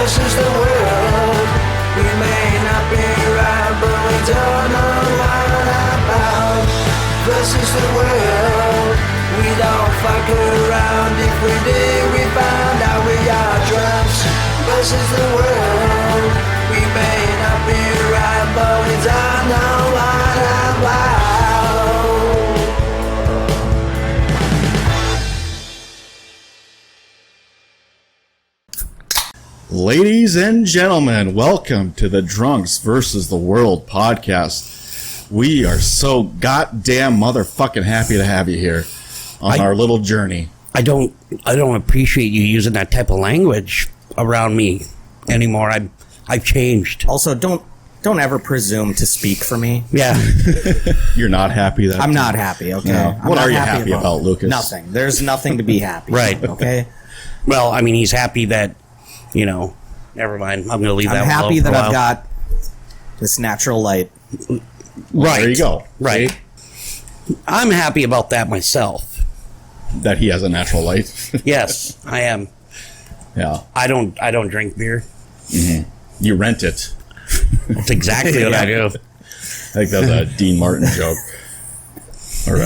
This is the world. We may not be right, but we don't know what about. This is the world. We don't fuck around. If we did, we found out we are drunks. This is the world. We may not be right, but we don't know what about. Ladies and gentlemen, welcome to the Drunks versus the World podcast. We are so goddamn motherfucking happy to have you here on our little journey. I don't appreciate you using that type of language around me anymore. I've changed. Also, don't ever presume to speak for me. Yeah. You're not happy that I'm not happy, okay? No. I'm What not are you happy about, Lucas? Nothing. There's nothing to be happy Right. about, okay? Well, I mean, he's happy that, never mind. I'm going to leave that I'm one happy alone that for a I've while. got this natural light. Right. There you go. Right. See? I'm happy about that myself. That he has a natural light. Yes, I am. Yeah. I don't drink beer. You rent it. That's exactly what I do. I think that was a Dean Martin joke. Or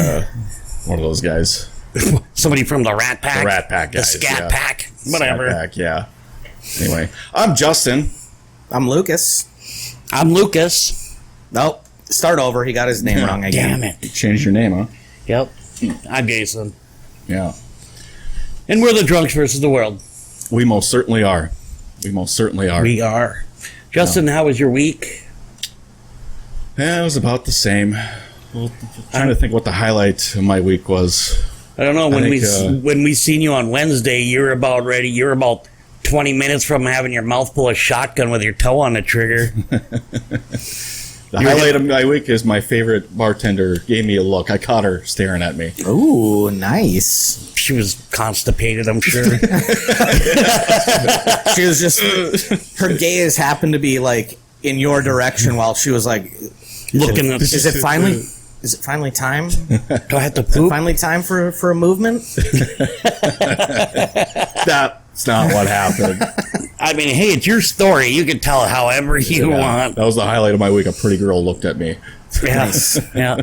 one of those guys. Somebody from the Rat Pack. The Rat Pack guys. The Scat yeah. Pack. Whatever. Scat Pack, yeah. Anyway, I'm Justin. I'm Lucas. I'm Lucas. Nope. Start over. He got his name wrong again. Damn it. You changed your name, huh? Yep. I'm Jason. Yeah. And we're the Drunks versus the World. We most certainly are. We most certainly are. We are. Justin, how was your week? Yeah, it was about the same. Well, trying to think what the highlight of my week was. I don't know. When think, when we seen you on Wednesday, you were about ready. You were about 20 minutes from having your mouth full of shotgun with your toe on the trigger. The highlight of my week is my favorite bartender gave me a look. I caught her staring at me. Ooh, nice. She was constipated, I'm sure. She was just... Her gaze happened to be, like, in your direction while she was, like... Looking at... Is it finally time? Do I have to poop? Finally time for a movement? That's not what happened. I mean, hey, it's your story. You can tell it however you want. That was the highlight of my week. A pretty girl looked at me. Yeah. Yeah.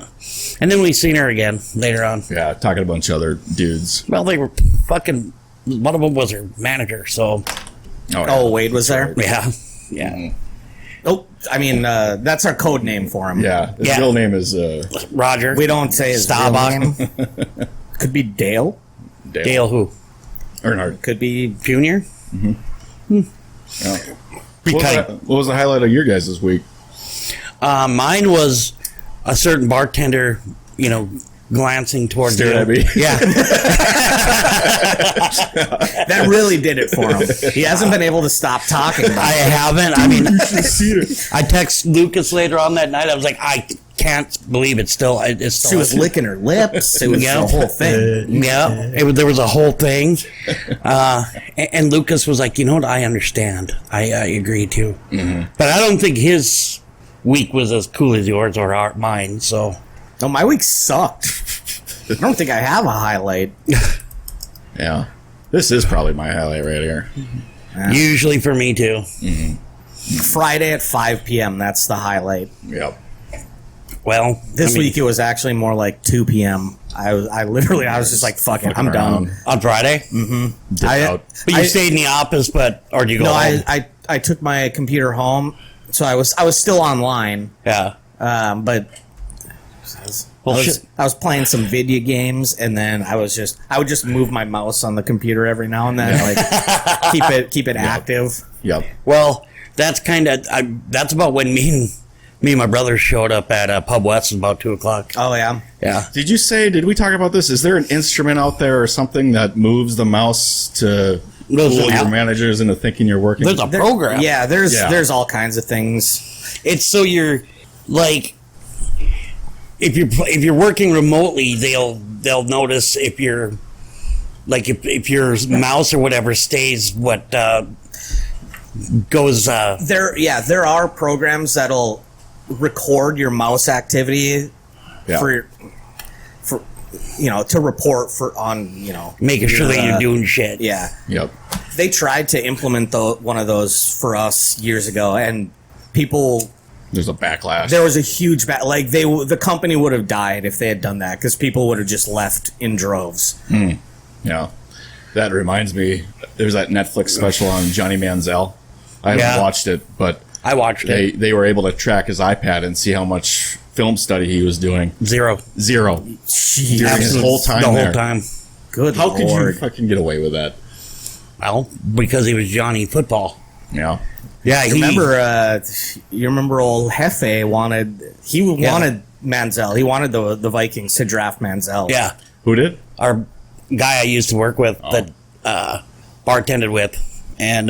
And then we seen her again later on. Yeah, talking to a bunch of other dudes. Well, they were fucking... One of them was her manager, so... Oh, Wade was there? Yeah. Yeah. Oh, I mean, that's our code name for him. Yeah, his Yeah. real name is Roger. We don't say his real Staubach. name. Could be Dale. Dale who? Earnhardt. Could be... Junior? Yeah. Because What was the highlight of your guys' week? mine was a certain bartender, glancing towards Stared you. at me. Yeah. That really did it for him. He hasn't been able to stop talking about I it. haven't. I mean, See it. I text Lucas later on that night. I was like, I can't believe it's still. She was licking her lips. It was Yeah. the whole thing. Yeah, there was a whole thing. And Lucas was like, you know what? I understand. I agree too. Mm-hmm. But I don't think his week was as cool as yours or mine. So No, my week sucked. I don't think I have a highlight. Yeah. This is probably my highlight right here. usually for me too. Friday at 5 p.m. That's the highlight. Yep. Well, This week it was actually more like 2 p.m. I was just like, fuck it, I'm Fucking done. around. on Friday. Dipped I- out. But you I- stayed in the office, or did you go No, home? I took my computer home, so I was still online, Yeah. but Well, I was playing some video games, and then I would just move my mouse on the computer every now and then, like keep it active. Yep. Well, that's that's about when me and my brother showed up at Pub West about 2:00. Oh yeah, Yeah. Did we talk about this? Is there an instrument out there or something that moves the mouse to There's fool an your app. managers into thinking you're working? There's a program. yeah. There's Yeah. all kinds of things. It's so you're like, if you're working remotely, they'll notice if you're like if your mouse or whatever stays what goes. There are programs that'll record your mouse activity Yeah. for to report on Making sure that you're doing shit. Yeah, Yep. they tried to implement one of those for us years ago, and people. There's a backlash. There was a huge the company would have died if they had done that because people would have just left in droves. Yeah. That reminds me, there's that Netflix special on Johnny Manziel. I haven't Yeah. watched it, but I watched it. they were able to track his iPad and see how much film study he was doing. Zero. Zero. During his whole time The there. whole time. Good How could you Lord. fucking get away with that? Well, because he was Johnny Football. Yeah. Yeah, You remember old Hefe wanted Manziel. He wanted the Vikings to draft Manziel. Yeah. Who did? Our guy I used to work with that bartended with, and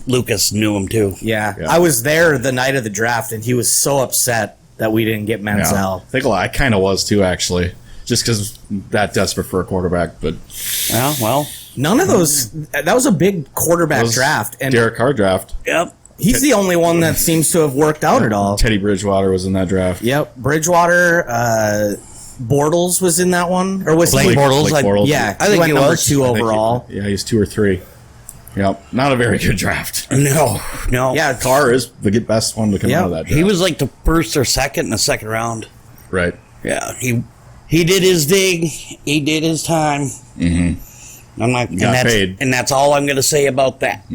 Lucas knew him too. Yeah. Yeah. I was there the night of the draft, and he was so upset that we didn't get Manziel. I think I kind of was too, actually. Just because that desperate for a quarterback, but Yeah, well, None of those. That was a big quarterback was draft, and Derek Carr draft. yep. he's the only one that seems to have worked out at all. Teddy Bridgewater was in that draft. Yep, Bridgewater, Bortles was in that one, or was Blake he? Bortles, Blake I- Bortles. Yeah, I think went he number was. 2 I think overall. yeah, he's 2 or 3. Yep, not a very good draft. No. Yeah, Carr is the best one to come Yeah, out of that draft. He was like the first or second in the second round. right. Yeah, he did his thing. He did his time. Mm-hmm. I'm like, Got paid. and that's all I'm going to say about that.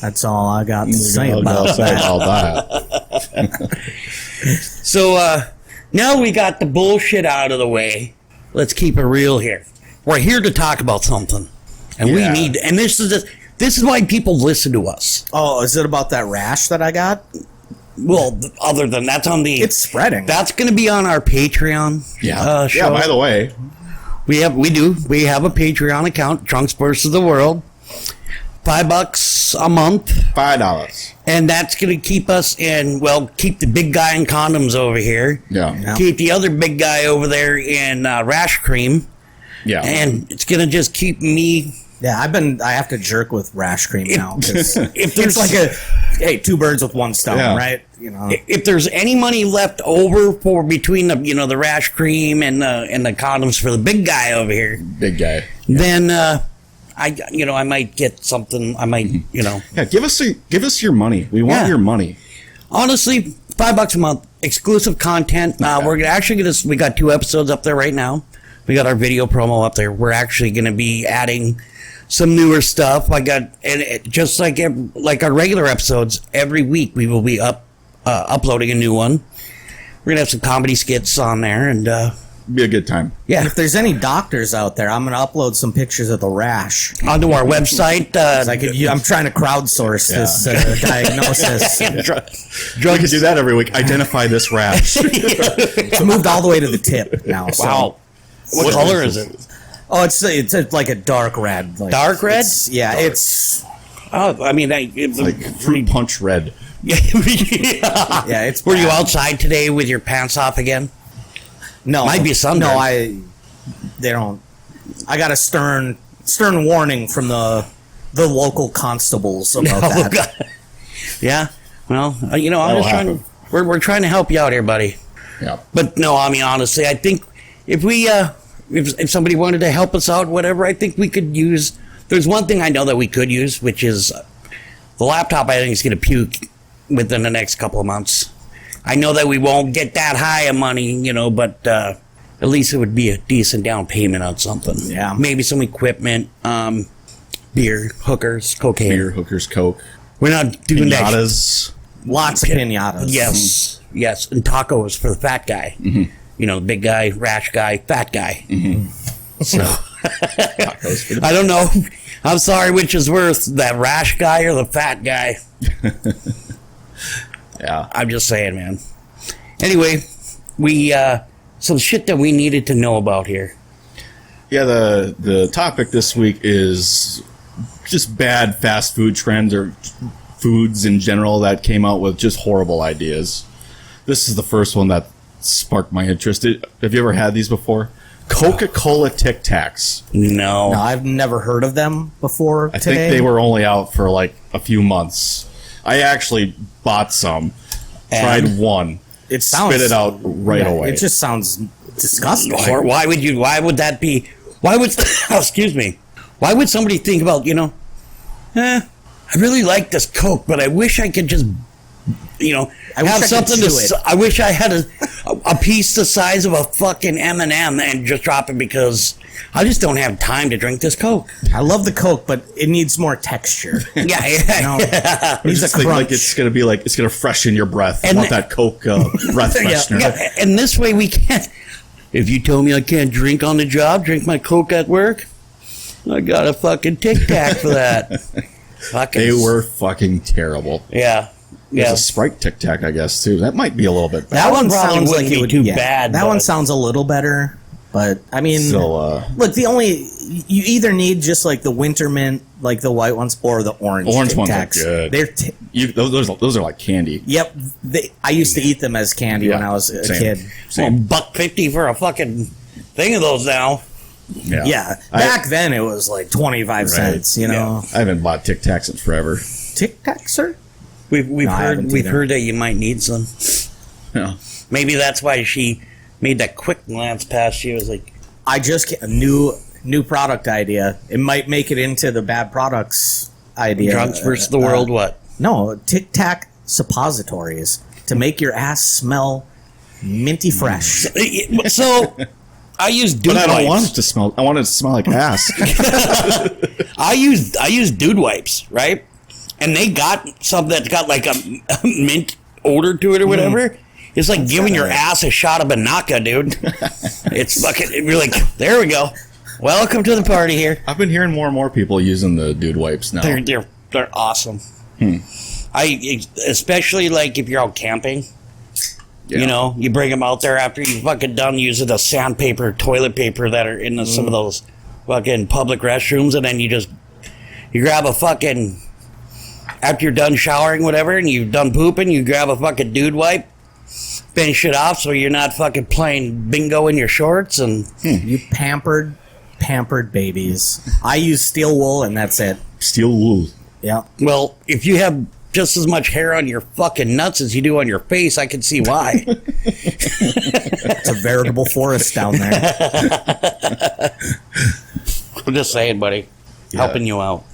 that's all I got to say I'll about say that. all that. So now we got the bullshit out of the way. Let's keep it real here. We're here to talk about something, and we Yeah. need. And this is why people listen to us. Oh, is it about that rash that I got? Well, other than that's on the. It's spreading. That's going to be on our Patreon. Yeah. Show. Yeah. By the way, We have a Patreon account, Drunks versus the World. $5 a month, $5. and that's going to keep us keep the big guy in condoms over here. Yeah. Keep the other big guy over there in rash cream, Yeah. and it's going to just keep me. Yeah, I have to jerk with rash cream now. 'Cause If there's it's like 2 birds with one stone, Yeah. right? You know. if there's any money left over for between the rash cream and the condoms for the big guy over here, Big guy. then I might get something. I might Yeah. Give us your money. We want Yeah. your money. Honestly, $5 a month, exclusive content. We're actually we got 2 episodes up there right now. We got our video promo up there. We're actually gonna be adding some newer stuff. Just like our regular episodes, every week we will be uploading a new one. We're gonna have some comedy skits on there, and Be a good time. yeah, If there's any doctors out there, I'm going to upload some pictures of the rash. onto our website. I'm trying to crowdsource this diagnosis. We could do that every week. Identify this rash. It's moved all the way to the tip now. So. Wow, what color is it? Oh, it's like a dark red. Like, Dark red? It's Oh, I mean, Like fruit punch red. yeah. it's. Were you bad. outside today with your pants off again? No, Might be sunburn. No, they don't. I got a stern warning from the local constables about Oh, that. God. Yeah. Well, I'm That'll just trying. happen. We're trying to help you out here, buddy. Yeah. But no, I mean, honestly, I think if we if somebody wanted to help us out, whatever, I think we could use. There's one thing I know that we could use, which is the laptop. I think is going to puke within the next couple of months. I know that we won't get that high of money, but at least it would be a decent down payment on something. Yeah. Maybe some equipment, beer, hookers, cocaine. Beer, hookers, coke, We're not doing that. pinatas. Lots of pinatas. Yes, and tacos for the fat guy. Mm-hmm. The big guy, rash guy, fat guy. So Tacos for the- I don't know. I'm sorry, which is worse, that rash guy or the fat guy? Yeah. I'm just saying, man. Anyway, we some shit that we needed to know about here. Yeah, the topic this week is just bad fast food trends or foods in general that came out with just horrible ideas. This is the first one that sparked my interest. Have you ever had these before? Coca-Cola Tic Tacs. No. No, I've never heard of them before. I today. think they were only out for like a few months. I actually bought some, And? tried one, It sounds spit it out right yeah, away. It just sounds disgusting. Or why would that be? Why would, excuse me, why would somebody think about, I really like this Coke, but I wish I could just, I wish I have could something chew to, it. I wish I had a piece the size of a fucking M&M and just drop it because I just don't have time to drink this Coke. I love the Coke, but it needs more texture. Yeah. It needs a Just think crunch. like it's gonna freshen your breath. And I want that Coke breath freshener. Yeah, and this way we can't. If you told me I can't drink on the job, drink my Coke at work, I got a fucking Tic Tac for that. Fucking, They were fucking terrible. Yeah. There's Yeah. a Sprite Tic Tac, I guess, too. That might be a little bit better. That one probably sounds wouldn't like it be would too yeah, bad, That but- one sounds a little better, but I mean, Still, look, you either need just like the winter mint, like the white ones, or the orange. Orange Tic ones are Tacs. good. They're those are like candy. yep. I used to eat them as candy when I was a same. kid. Well, $1.50 for a fucking thing of those now. Yeah, back then it was like 25 cents. You know, I haven't bought Tic Tacs in forever. Tic Tac, sir. We've No, I haven't we've either. heard that you might need some. Yeah. Maybe that's why she made that quick glance past you. It was like, I just get a new product idea. It might make it into the bad products idea. Drunks versus the world. What? No, Tic Tac suppositories to make your ass smell minty fresh. So I use dude But I don't wipes. want it to smell. I want it to smell like ass. I use dude wipes, right? And they got something that's got like a mint odor to it or whatever. It's like giving your ass a shot of Banaka, dude. It's fucking. You're like, there we go. Welcome to the party here. I've been hearing more and more people using the dude wipes now. They're awesome. I especially like if you're out camping. Yeah. You bring them out there after you fucking done using the sandpaper, toilet paper that are in some of those fucking public restrooms, and then you grab a fucking, after you're done showering, whatever, and you've done pooping, you grab a fucking dude wipe, finish it off so you're not fucking playing bingo in your shorts, and You pampered babies. I use steel wool and that's it. Steel wool. Yeah. well, if you have just as much hair on your fucking nuts as you do on your face, I can see why. It's a veritable forest down there. I'm just saying, buddy. Yeah. Helping you out.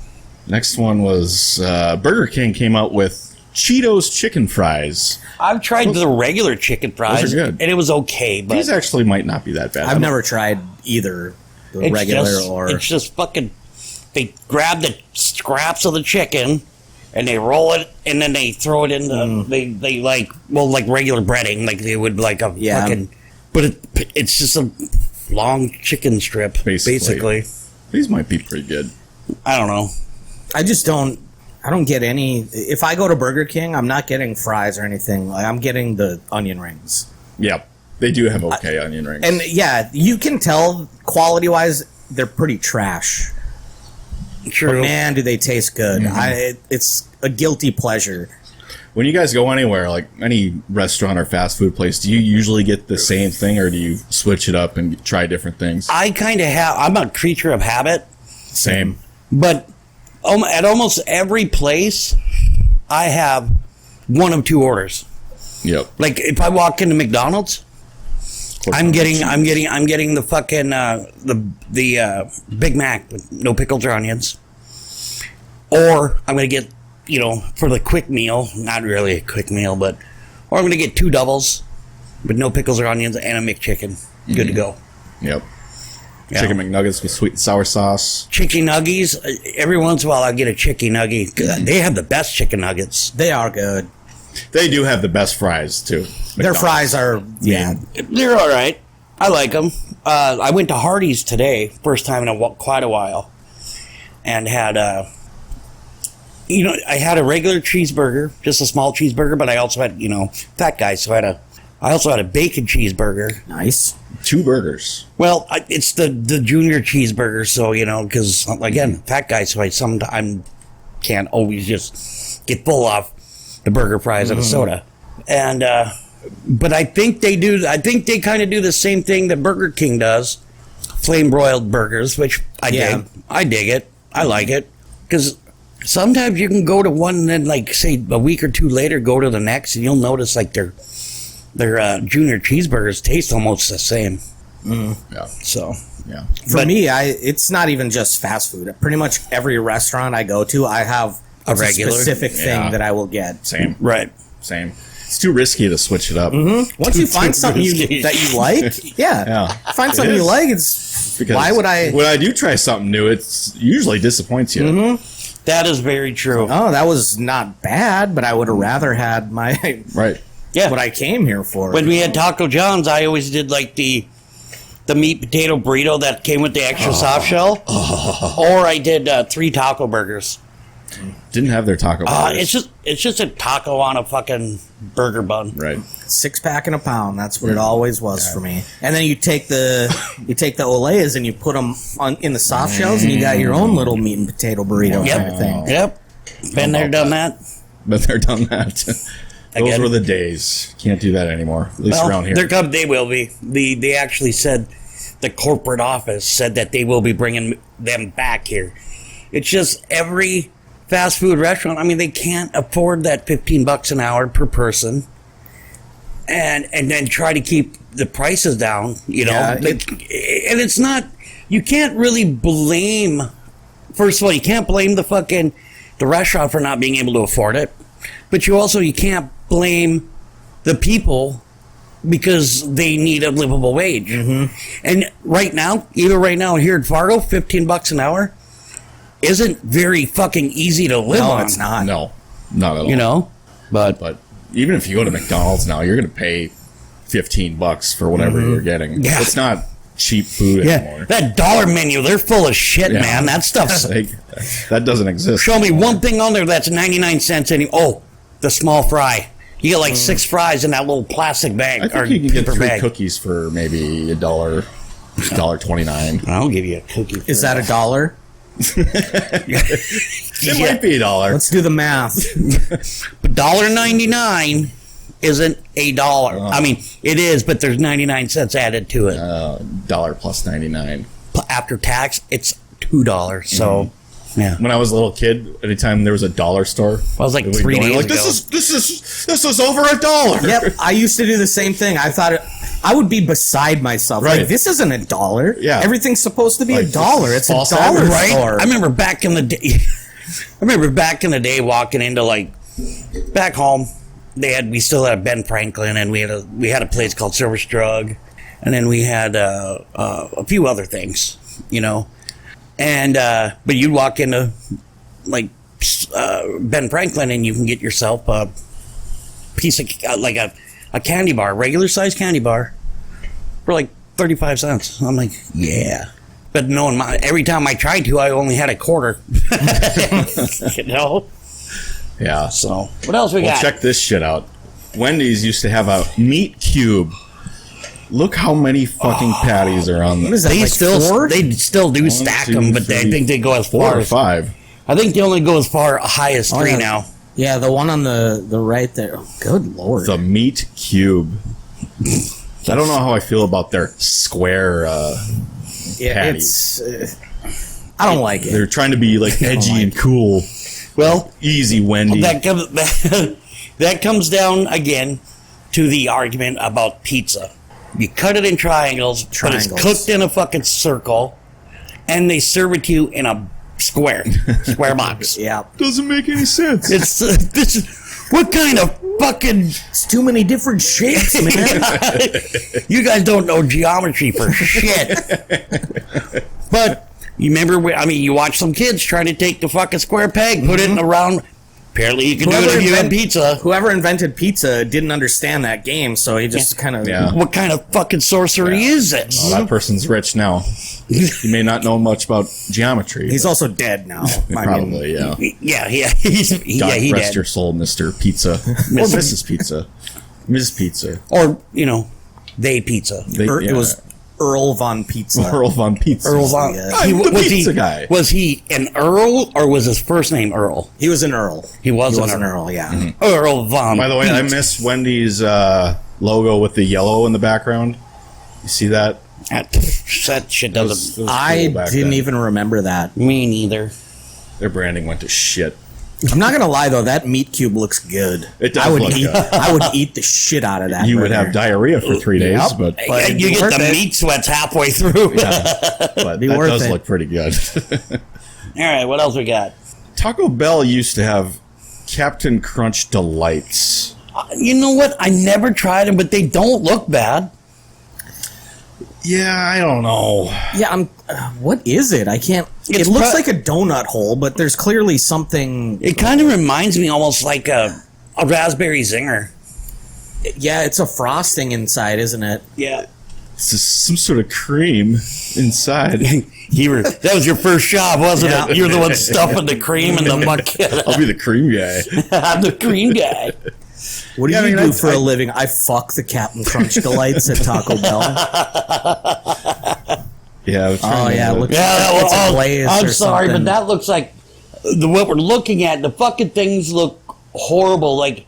Next one was Burger King came out with Cheetos chicken fries. I've tried the regular chicken fries, Those are good. and it was okay, but These actually might not be that bad. I've never tried either the it's regular just, or it's just fucking. They grab the scraps of the chicken, and they roll it, and then they throw it in the. They like regular breading, like they would like a Yeah. fucking. But it's just a long chicken strip, basically. These might be pretty good. I don't know. I don't get any. If I go to Burger King, I'm not getting fries or anything. Like, I'm getting the onion rings. Yep. They do have okay onion rings. And yeah, you can tell quality wise, they're pretty trash. True. But man, do they taste good. It's a guilty pleasure. when you guys go anywhere, like any restaurant or fast food place, do you usually get the same thing or do you switch it up and try different things? I kind of have. I'm a creature of habit, Same. but at almost every place, I have one of two orders. Yep. Like if I walk into McDonald's, I'm getting the fucking the Big Mac with no pickles or onions, or I'm gonna get, you know, for the quick meal, not really a quick meal, but or I'm gonna get 2 doubles with no pickles or onions and a McChicken. Good to go. Yep. Yeah. Chicken McNuggets with sweet and sour sauce. Chicken nuggies. Every once in a while, I get a chicken nugget. They have the best chicken nuggets. They are good. They do have the best fries too. Their McDonald's. fries are, yeah. They're all right. I like them. I went to Hardee's today, first time in quite a while, and had I had a regular cheeseburger, just a small cheeseburger, but I also had, fat guy, so I also had a bacon cheeseburger. Nice. 2 burgers. Well, it's the junior cheeseburger, so because again, fat guy, so I sometimes can't always just get full off the burger, fries, and a soda. And but I think they do. I think they kind of do the same thing that Burger King does, flame broiled burgers, which I Yeah. dig. I dig it. I like it because sometimes you can go to one and then, like, say a week or two later, go to the next, and you'll notice like they're their junior cheeseburgers taste almost the same. Yeah. So Yeah. For But- me, it's not even just fast food. Pretty much every restaurant I go to, I have A regular? specific thing Yeah. that I will get. Same. right. Same. It's too risky to switch it up. Once you find something that you like, Yeah. find something It you is. like. It's Because why would I? when I do try something new, it's usually disappoints you. That is very true. Oh, that was not bad, but I would have rather had my Right. Yeah. what I came here for. When we had Taco John's, I always did like the meat potato burrito that came with the extra soft shell, or I did 3 taco burgers. Didn't have their taco. burgers. It's just a taco on a fucking burger bun. Right. 6-pack and a pound. That's what it always was for me. And then you take the Olayas and you put them in the soft shells, and you got your own little meat and potato burrito Yep. kind of thing. Yep. Been there, done that. But they're done that. Those Again. were the days. Can't do that anymore. At least around here. They will be. They actually said the corporate office said that they will be bringing them back here. It's just every fast food restaurant. I mean, they can't afford that $15 an hour per person, and then try to keep the prices down. You know, Yeah, and it's not. You can't really blame. First of all, you can't blame the restaurant for not being able to afford it, but you can't blame the people because they need a livable wage. And right now, even right now here in Fargo, $15 an hour isn't very fucking easy to live No, on. it's not. No, not at all. You know, but But even if you go to McDonald's now, you're going to pay $15 for whatever you're getting. Yeah. It's not cheap food anymore. that dollar menu, they're full of shit, Yeah. man. That stuff's. Like, that doesn't exist. Show me one thing on there that's 99 cents. The small fry. You get like 6 fries in that little plastic bag I or think you can get paper 3 bag. cookies for maybe $1.29. I'll give you a cookie. Is that $1? It might be $1. Let's do the math. $1.99 isn't $1. I mean, it is, but there's 99 cents added to it. $1 plus 99. After tax, it's $2. So, yeah. When I was a little kid, anytime there was a dollar store, I was like we'd 3 go in, days like, ago. this is over $1. Yep, I used to do the same thing. I thought I would be beside myself. Right. Like, this isn't $1. Yeah. Everything's supposed to be Like, $1. this It's is a false dollar advertising. Right? store. I remember back in the day. Walking into like back home. We still had Ben Franklin, and we had a place called Service Drug, and then we had a few other things, you know. And but you'd walk into like Ben Franklin, and you can get yourself a piece of like a candy bar, regular size candy bar, for like 35 cents. I'm like, yeah. But knowing every time I tried to, I only had a quarter. You know? Yeah. So, what else we Well, got? check this shit out. Wendy's used to have a meat cube. Look how many fucking patties are on What is the that, They like still 4? do stack them, but I think they go as 4 far or as 5. I think they only go as high as 3 yeah. now. Yeah, the one on the right there. Oh, good lord. The meat cube. I don't know how I feel about their square. Yeah, patties. it's. I don't like it. They're trying to be like edgy and cool. Well, Easy, Wendy. that comes down again to the argument about pizza. You cut it in triangles, but Triangles. it's cooked in a fucking circle, and they serve it to you in a square box. Yeah, Doesn't make any sense. It's what kind of fucking it's too many different shapes, man. you guys don't know geometry for shit. But you remember, you watch some kids trying to take the fucking square peg, put it in a round. Apparently, you can do it if you had pizza. Whoever invented pizza didn't understand that game, so he just kind of. Yeah. What kind of fucking sorcery is this? Well, that person's rich now. He may not know much about geometry. He's also dead now. probably, yeah. Yeah, he God he rest did. your soul, Mr. Pizza. Or Mrs. Pizza. Ms. Pizza. Or they pizza. It was Earl Von Pizza. Earl Von Pizza. Earl Von. Yeah. I'm the pizza guy. Was he an Earl or was his first name Earl? He was an Earl. He was an an Earl, yeah. Mm-hmm. Earl Von. By the way, I Pete. miss Wendy's logo with the yellow in the background. You see that? That shit That doesn't. was I cool back didn't then. even remember that. Me neither. Their branding went to shit. I'm not gonna lie though, that meat cube looks good. It does I would look eat. good. I would eat the shit out of that. You would have burger. diarrhea for 3 days, Yep. but But You get worth the it. meat sweats halfway through. but Be that worth does it. look pretty good. All right, what else we got? Taco Bell used to have Captain Crunch Delights. You know what? I never tried them, but they don't look bad. Yeah, I don't know. Yeah, I'm. What is it? I can't. It's it looks pro- like a donut hole, but there's clearly something. It kind of reminds me almost like a raspberry zinger. Yeah, it's a frosting inside, isn't it? Yeah. It's just some sort of cream inside. That was your first job, wasn't Yeah. it? You're the one stuffing the cream in the bucket. I'll be the cream guy. I'm the cream guy. What do Yeah, I you mean, do for a living? I fuck the Captain Crunch Delights at Taco Bell. Yeah. Oh yeah, look. Yeah, it's a glaze I'm or sorry, something. but that looks like what we're looking at. The fucking things look horrible. Like,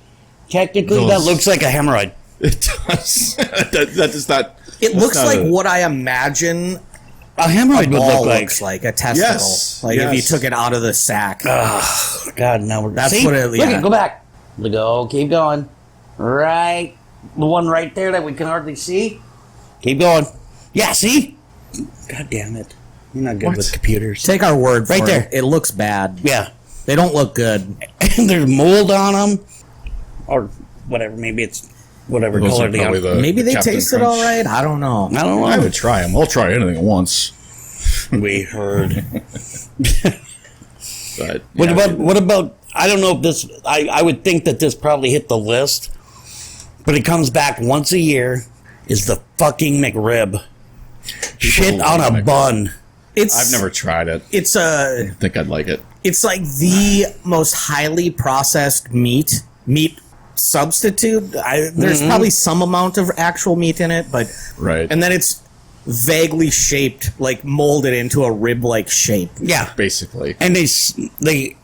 technically, that Those- looks like a hemorrhoid. It does. that is not. It that's looks not like a- what I imagine A hemorrhoid would ball look like. looks like a testicle. Yes, Like if you yes. took it out of the sack. God, now we're. That's See? what it- Look yeah. at, go back. Go, keep going. Right, the one right there that we can hardly see. Keep going. Yeah, see. God damn it! You're not good What? with computers. Take our word for Right it. there. It looks bad. Yeah, They don't look good. and there's mold on them, or whatever. Maybe it's whatever Those color are they probably are. the Maybe they Captain tasted Crunch. all right. I don't know. I don't know. I would try them. I'll try anything once. We heard. But What yeah, about? What about? I don't know if this. I would think that this probably hit the list, but it comes back once a year. Is the fucking McRib? Shit on a McRib. bun. It's. I've never tried it. It's I think I'd like it. It's like the most highly processed meat substitute. There's probably some amount of actual meat in it, but Right. and then it's vaguely shaped, like molded into a rib-like shape. Yeah, Basically. and they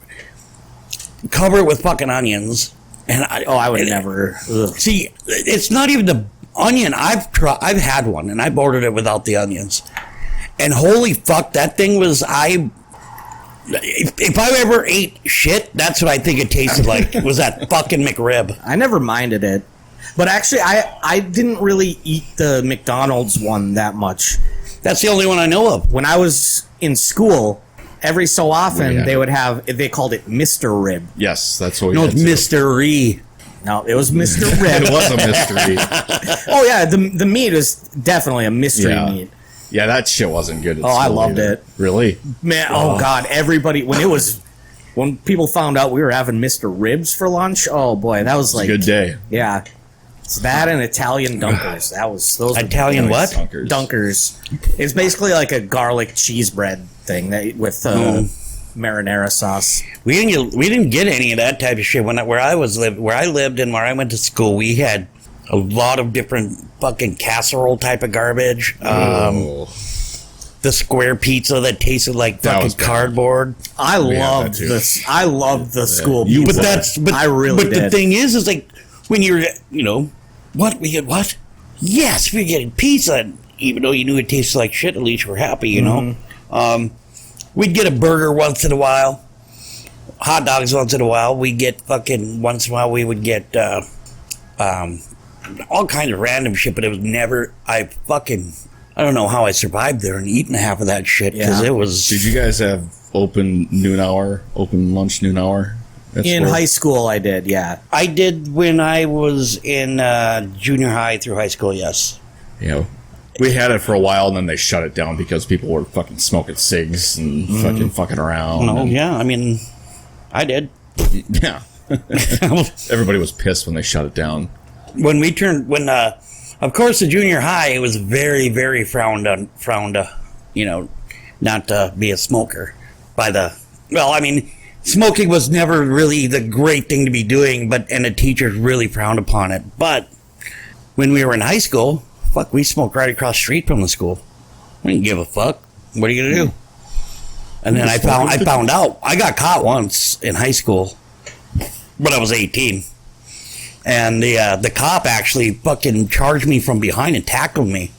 cover it with fucking onions. And I would never. Ugh. see. It's not even the onion. I've had one, and I've ordered it without the onions. And holy fuck, that thing was If I ever ate shit, that's what I think it tasted like. Was that fucking McRib? I never minded it, but actually, I didn't really eat the McDonald's one that much. That's the only one I know of. When I was in school, every so often Yeah. they would have. They called it Mr. Rib. Yes, that's what we No, had it's too. Mystery. No, it was Mr. It Rib. was a mystery. Oh yeah, the meat is definitely a mystery Yeah. meat. Yeah, that shit wasn't good. at Oh, I school loved either. it. Really? Man, oh god, everybody when people found out we were having Mr. Ribs for lunch, oh boy, that was like Good day. Yeah. It's that and Italian dunkers. Those were Italian what? Dunkers. dunkers. It's basically like a garlic cheese bread thing that with marinara sauce. We didn't get any of that type of shit where I lived and where I went to school. We had a lot of different fucking casserole type of garbage. Oh. The square pizza that tasted like That fucking was bad. cardboard. I We had loved that too. this. I loved the school You pizza. But I really But did. the thing is like when you're what we get what? Yes, we're getting pizza. And even though you knew it tasted like shit, at least you were happy, you know. We'd get a burger once in a while, hot dogs once in a while. We get fucking once in a while. We would get all kind of random shit, but it was never. I don't know how I survived there and eating half of that shit because Yeah. it was. Did you guys have open lunch noon hour? at In school? high school, I did. Yeah. I did when I was in junior high through high school. Yes. Yeah. We had it for a while, and then they shut it down because people were fucking smoking cigs and fucking around. No. and- Yeah. I mean, I did. Yeah. Everybody was pissed when they shut it down. Of course, the junior high, it was very, very frowned, not to be a smoker smoking was never really the great thing to be doing, and the teachers really frowned upon it. But when we were in high school, we smoked right across the street from the school. We didn't give a fuck. What are you gonna do? And then I found out. I got caught once in high school when I was 18. And the cop actually fucking charged me from behind and tackled me.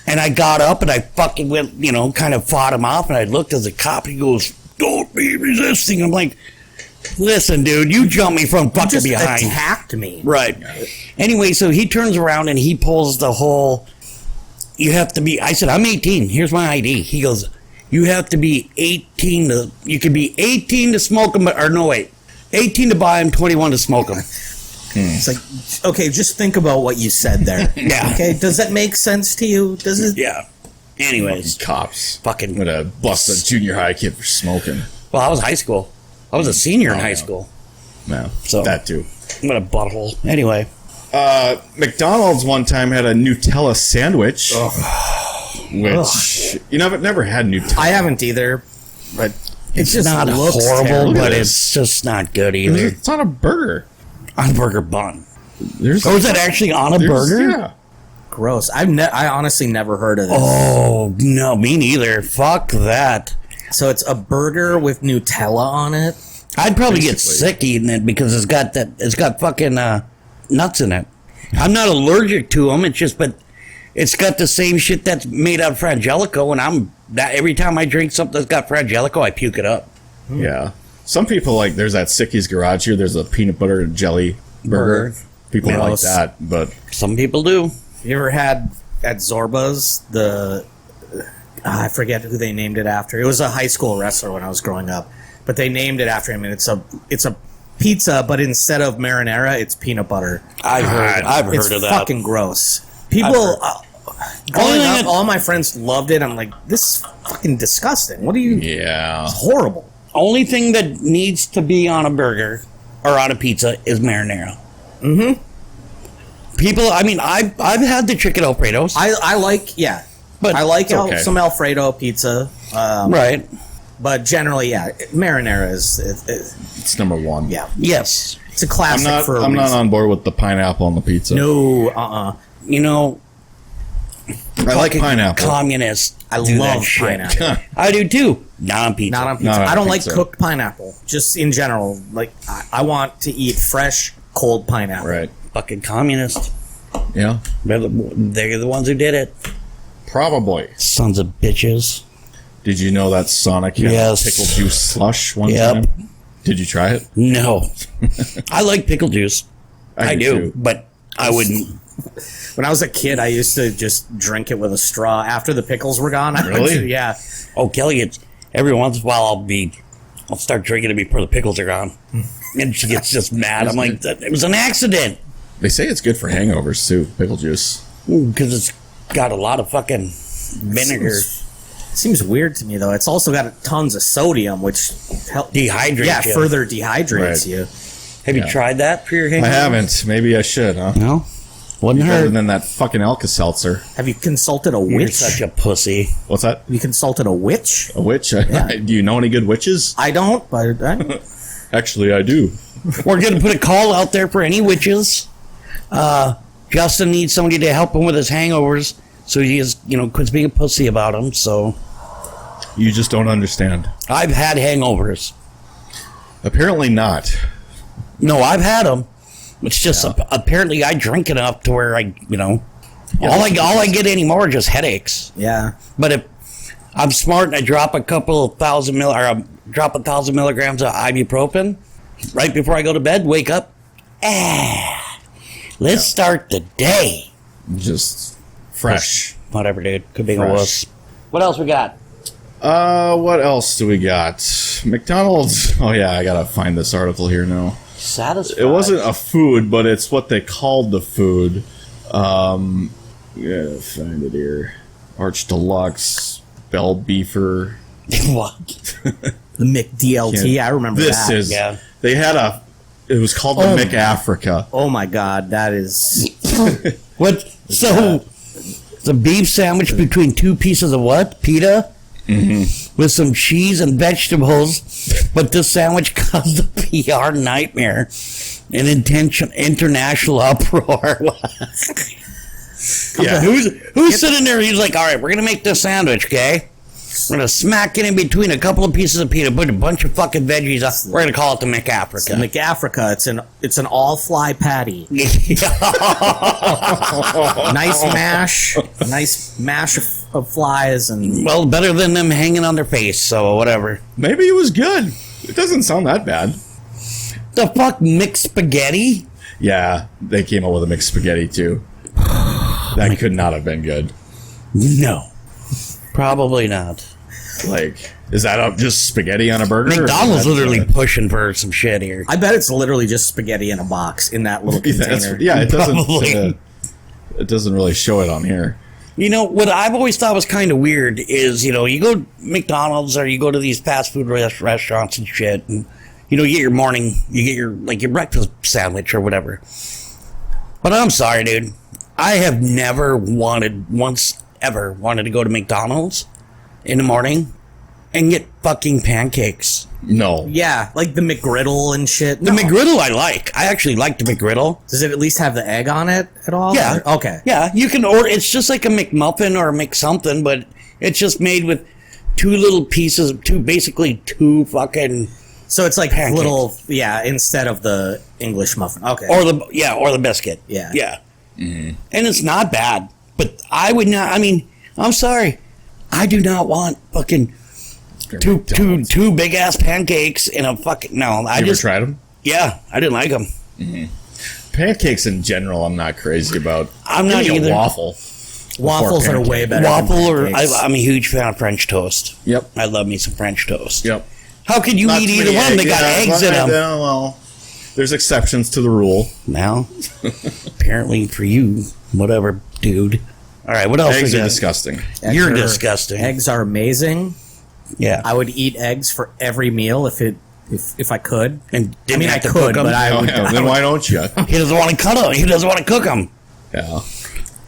And I got up and I fucking went, kind of fought him off. And I looked at the cop and he goes, "Don't be resisting." I'm like, Listen, dude, you jumped me from You fucking just behind. attacked me. Right. Anyway, so he turns around and he pulls the whole. You have to be. I said, I'm 18. Here's my ID. He goes, you have to be 18 to. You can be 18 to smoke them, or no, wait. 18 to buy them, 21 to smoke them. It's like, okay, just think about what you said there. Yeah. Okay, does that make sense to you? Does it? Yeah. Anyways, Cops. fucking. I'm gonna bust a junior high kid for smoking. Well, I was high school. I was a senior in high yeah. school. No, So- that too. What a butthole. Anyway. McDonald's one time had a Nutella sandwich, which you know, I've never had Nutella. I haven't either, but It's just not looks horrible, terrible. but It it's just not good either. It's on a burger. On burger bun. There's Or is that actually on a burger? Yeah. Gross. I honestly never heard of this. Oh, no, me neither. Fuck that. So it's a burger with Nutella on it. I'd probably get Basically. sick eating it because it's got fucking nuts in it. I'm not allergic to them. It's just, but it's got the same shit that's made out of Frangelico, and every time I drink something that's got Frangelico, I puke it up. Yeah. Some people like, there's that Sicky's Garage here. There's a peanut butter and jelly burger. Burger. People like Gross. that, but Some people do. You ever had at Zorba's the? I forget who they named it after. It was a high school wrestler when I was growing up, but they named it after him, and it's a pizza, but instead of marinara, it's peanut butter. I've heard It's of that. fucking gross. People. Growing Only up, thing- all my friends loved it. I'm like, this is fucking disgusting. What are you? yeah. Horrible. Only thing that needs to be on a burger or on a pizza is marinara. Mm-hmm. People, I mean, I've had the chicken Alfredos. I like But I like it's okay. some Alfredo pizza. Right. But generally, marinara is It's number one. yeah. Yes. It's a classic for a I'm not reason. on board with the pineapple on the pizza. No, You know, I like pineapple. communists. I do love that shit. pineapple. I do too. Not on pizza. Not on pizza. Not on I don't pizza. like cooked pineapple. Just in general, like I want to eat fresh, cold pineapple. Right. Fucking communists. Yeah. They're the ones who did it. Probably. Sons of bitches. Did you know that Sonic had Yes. pickle juice slush one Yep. time? Did you try it? No. I like pickle juice. I do, too. but I wouldn't. When I was a kid, I used to just drink it with a straw. After the pickles were gone, Really? yeah. Oh, Kelly, it's every once in a while I'll start drinking it before the pickles are gone. And she gets just mad. I'm like, it was an accident. They say it's good for hangovers too, pickle juice. Because it's got a lot of fucking vinegar. Seems weird to me though. It's also got tons of sodium, which help Dehydrates Yeah, you. further dehydrates Right. you. Have you tried that for your hangover? I haven't. Maybe I should, huh? No? Wouldn't Better hurt. than that fucking Alka-Seltzer. Have you consulted a You're witch? such a pussy. What's that? Have you consulted a witch? A witch? Do you know any good witches? I don't, but Actually, I do. We're going to put a call out there for any witches. Justin needs somebody to help him with his hangovers, so he is, quits being a pussy about them. So You just don't understand. I've had hangovers. Apparently not. No, I've had them. It's just apparently I drink enough to where all I get anymore are just headaches. yeah. But if I'm smart and I drop a couple of drop 1,000 milligrams of ibuprofen right before I go to bed, wake up. Let's start the day. Just fresh. Whatever, dude. Could be a Fresh. wuss. What else we got? What else do we got? McDonald's. Oh yeah, I gotta find this article here now. Satisfied. It wasn't a food, but it's what they called the food. Yeah, find it here. Arch Deluxe, Bell Beefer. What? The McDLT, I remember This that. is. Yeah. They had it was called the Oh my McAfrica. Oh my god, that is What? So, the beef sandwich between two pieces of what? Pita? Mm-hmm. With some cheese and vegetables. But this sandwich caused a PR nightmare. An international uproar. Yeah. Who's sitting there? He's like, all right, we're going to make this sandwich, okay? We're going to smack it in between a couple of pieces of pita, put a bunch of fucking veggies on. We're going to call it the McAfrica. McAfrica. It's an all fly patty. Nice mash of flies and Well, better than them hanging on their face, so whatever. Maybe it was good. It doesn't sound that bad. The fuck, mixed spaghetti? Yeah, they came up with a mixed spaghetti too. That could not have been good. No. Probably not. Like, is that just spaghetti on a burger? McDonald's or is that- literally pushing for some shit here. I bet it's literally just spaghetti in a box in that little container. Yeah, it doesn't. Probably. It doesn't really show it on here. You know, what I've always thought was kind of weird is, you know, you go to McDonald's or you go to these fast food restaurants and shit, and, you know, you get your morning, you get your, like, your breakfast sandwich or whatever. But I'm sorry, dude. I have never once ever wanted to go to McDonald's in the morning and get fucking pancakes. No. Yeah, like the McGriddle and shit. The No. McGriddle I like. I actually like the McGriddle. Does it at least have the egg on it at all? Yeah. Or- okay. Yeah, you can order. It's just like a McMuffin or a McSomething, but it's just made with two little pieces, basically two fucking, So it's like Pancakes. little, yeah, instead of the English muffin. Okay. or the biscuit. Yeah. Yeah. And it's not bad, but I would not. I mean, I'm sorry, I do not want fucking two big ass pancakes in a fucking no. I You ever just tried them? yeah, I didn't like them. Pancakes in general, I'm not crazy about. I'm not Give me a either. waffle. Waffles are way better. than Waffle or pancakes. I'm a huge fan of French toast. Yep. I love me some French toast. Yep. How could you Not eat too either many one? They got eggs in them. Well, there's exceptions to the rule. Now, apparently for you, whatever, dude. All right, what else Eggs we are got? disgusting. Eggs You're are- disgusting. Eggs are amazing. Yeah, I would eat eggs for every meal if I could. and I didn't mean, I have to could, cook 'em? but I Oh, would. yeah, I then would- why don't you? He doesn't want to cut them. He doesn't want to cook them. Yeah.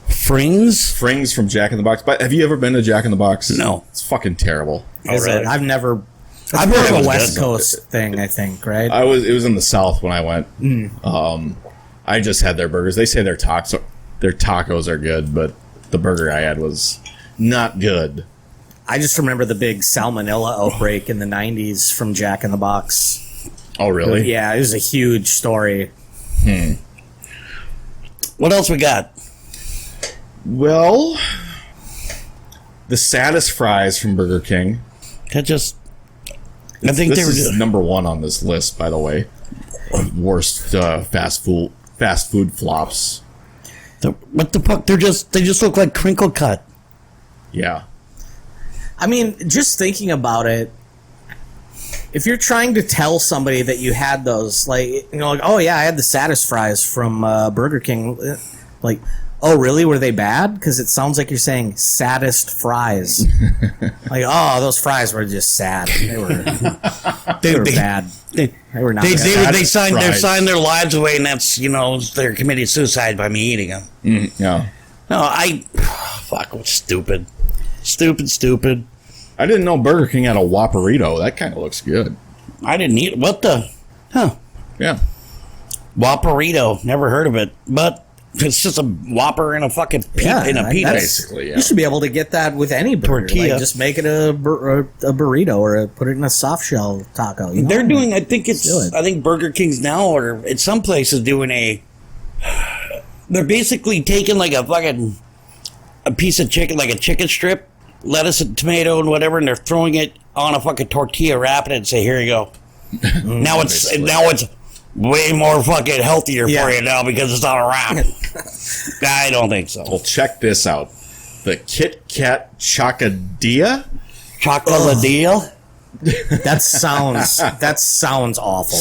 Frings? Frings from Jack in the Box. But have you ever been to Jack in the Box? No. It's fucking terrible. Is Alright. it? I've never. I've It's heard it a was West good. Coast thing, I think, right? It was in the South when I went. I just had their burgers. They say their tacos are good, but the burger I had was not good. I just remember the big salmonella outbreak in the 90s from Jack in the Box. Oh, really? Yeah, it was a huge story. What else we got? Well, the saddest fries from Burger King. That just. I think This they were is just. number one on this list, by the way. Of worst fast food flops. What the fuck? They just look like crinkle cut. Yeah. I mean, just thinking about it, if you're trying to tell somebody that you had those, like, you know, like, oh yeah, I had the saddest fries from Burger King, like, oh really? Were they bad? Because it sounds like you're saying saddest fries. Like, oh, those fries were just sad. They were bad. They were not. They bad. signed fries. their lives away, and that's, you know, they're committing suicide by me eating them. Yeah. No, fuck, what's stupid. Stupid. I didn't know Burger King had a Whopperito. That kind of looks good. I didn't eat, what the, Yeah. Whopperito, never heard of it, but it's just a Whopper in a fucking Yeah, in a pita. that's- Basically, yeah. You should be able to get that with any burger. Tortilla. Like, just make it a burrito or put it in a soft shell taco. You know? They're doing, I think Burger King's now, or at some places doing they're basically taking like a piece of chicken, like a chicken strip, lettuce and tomato and whatever, and they're throwing it on a fucking tortilla, wrapping it, and say, here you go. now it's way more fucking healthier Yeah. for you now because it's on a wrap. I don't think so. Well, check this out. The Kit Kat Chocodilla? Chocolate deal? That sounds awful.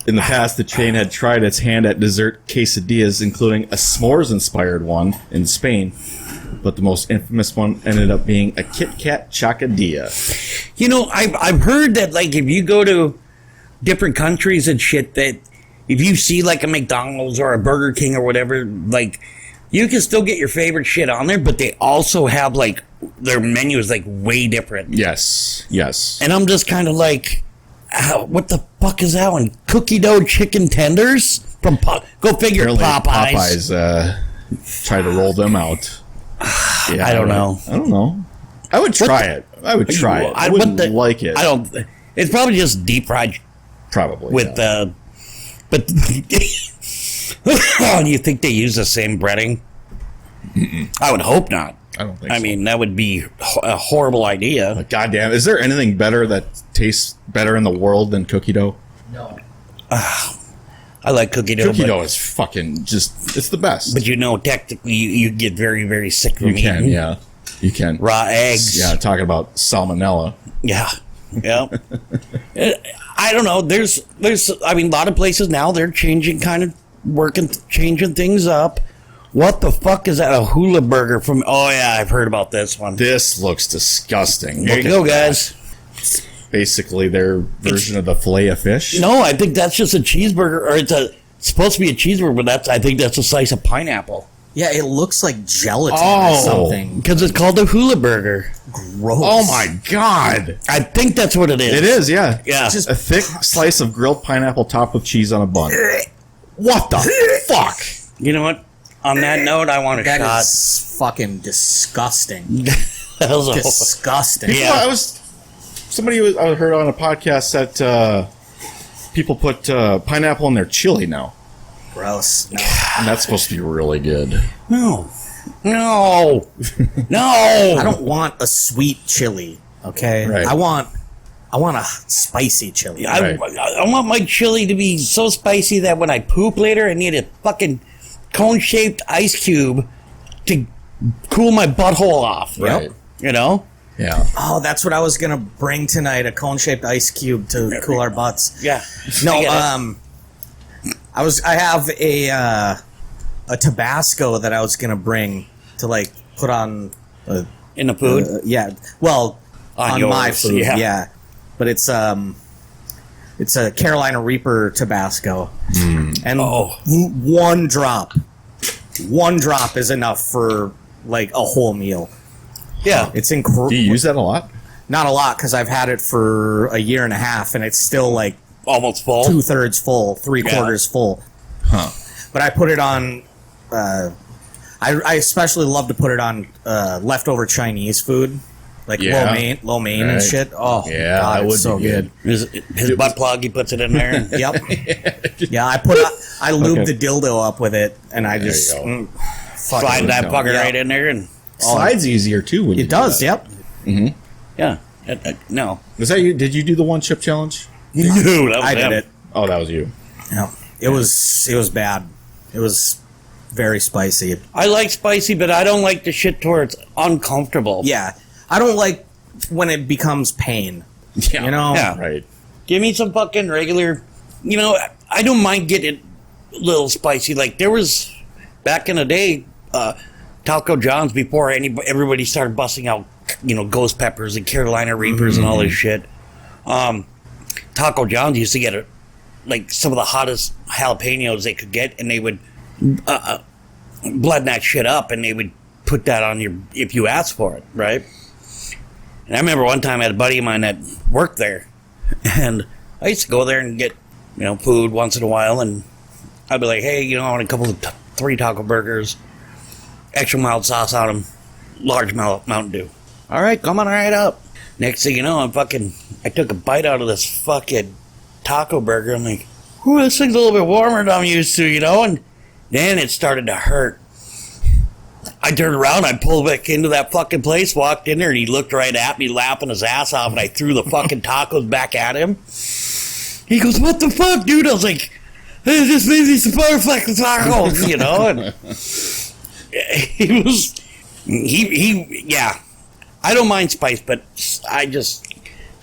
In the past, the chain had tried its hand at dessert quesadillas, including a s'mores-inspired one in Spain. But the most infamous one ended up being a Kit Kat Chocodilla. You know, I've heard that, like, if you go to different countries and shit, that if you see like a McDonald's or a Burger King or whatever, like, you can still get your favorite shit on there, but they also have, like, their menu is like way different. Yes. And I'm just kind of like, what the fuck is that one? Cookie dough chicken tenders from go figure. Apparently Popeyes. Popeyes tried to roll them out. Yeah, I don't know. I would try it. I would try it. I wouldn't like it. I don't. It's probably just deep fried Probably. with yeah. but do you think they use the same breading? I would hope not. I don't think I so. mean, that would be a horrible idea. God damn. Is there anything better that tastes better in the world than cookie dough? No. I like cookie dough. Cookie dough is fucking just, it's the best. But technically, you get very, very sick from you can, eating yeah. You can. raw eggs. Yeah, talking about salmonella. Yeah. Yeah. I don't know. There's, I mean, a lot of places now, they're changing, changing things up. What the fuck is that? A hula burger from, oh yeah, I've heard about this one. This looks disgusting. There Look you at go, that. guys. Basically their version of the fillet of fish. No, I think that's just a cheeseburger, or it's supposed to be a cheeseburger, but I think that's a slice of pineapple. Yeah, it looks like gelatin Oh. or something. Because it's called a hula burger. Gross. Oh my god. I think that's what it is. It is, yeah. Yeah. Just a thick slice of grilled pineapple topped with cheese on a bun. What the fuck? You know what? On that note, I want a That shot. is fucking disgusting. That was a- Disgusting. Yeah. I heard on a podcast that people put pineapple in their chili now. Gross. No. And that's supposed to be really good. No. No. No. I don't want a sweet chili. Okay. Right. I want a spicy chili. I want my chili to be so spicy that when I poop later, I need a fucking cone-shaped ice cube to cool my butthole off. Right. You know? Yeah. Oh, that's what I was gonna bring tonight—a cone-shaped ice cube to cool our butts. Yeah. No, I get it. I have a Tabasco that I was gonna bring to like put on. In the food? Yeah, well, on my yours, food, yeah. yeah. But it's a Carolina Reaper Tabasco, and one drop is enough for like a whole meal. Yeah. It's incredible. Do you use that a lot? Not a lot because I've had it for a year and a half, and it's still like Almost full. 2/3 full, 3/4 full. Huh. But I put it on. I especially love to put it on leftover Chinese food, like Yeah. lo mein and Right. shit. Oh, Yeah, God, that it's would so be good. His butt plug, he puts it in there. Yep. Yeah, I lube Okay. the dildo up with it, and I There you just go. fucking- Slide that fucker Yeah. right in there, and Slides easier too when you It does. do that. Yep. yeah. No. Was that you? Did you do the one chip challenge? Dude, that was I did him. it. Oh, that was you. Yeah. It was bad. It was very spicy. I like spicy, but I don't like the shit to where it's uncomfortable. Yeah, I don't like when it becomes pain. You know. Yeah. Right. Give me some fucking regular. You know, I don't mind getting a little spicy. Like there was back in the day, Taco John's before everybody started busting out, ghost peppers and Carolina Reapers and all this shit. Taco John's used to get like some of the hottest jalapenos they could get, and they would blend that shit up, and they would put that on if you asked for it, right? And I remember one time I had a buddy of mine that worked there, and I used to go there and get, food once in a while, and I'd be like, hey, I want a couple of 3 taco burgers, extra mild sauce on them, large Mountain Dew. All right, come on right up. Next thing you know, I took a bite out of this fucking taco burger. I'm like, ooh, this thing's a little bit warmer than I'm used to, and then it started to hurt. I turned around, I pulled back into that fucking place, walked in there, and he looked right at me, laughing his ass off, and I threw the fucking tacos back at him. He goes, what the fuck, dude? I was like, hey, this made me some butterfly tacos, and yeah. I don't mind spice, but I just,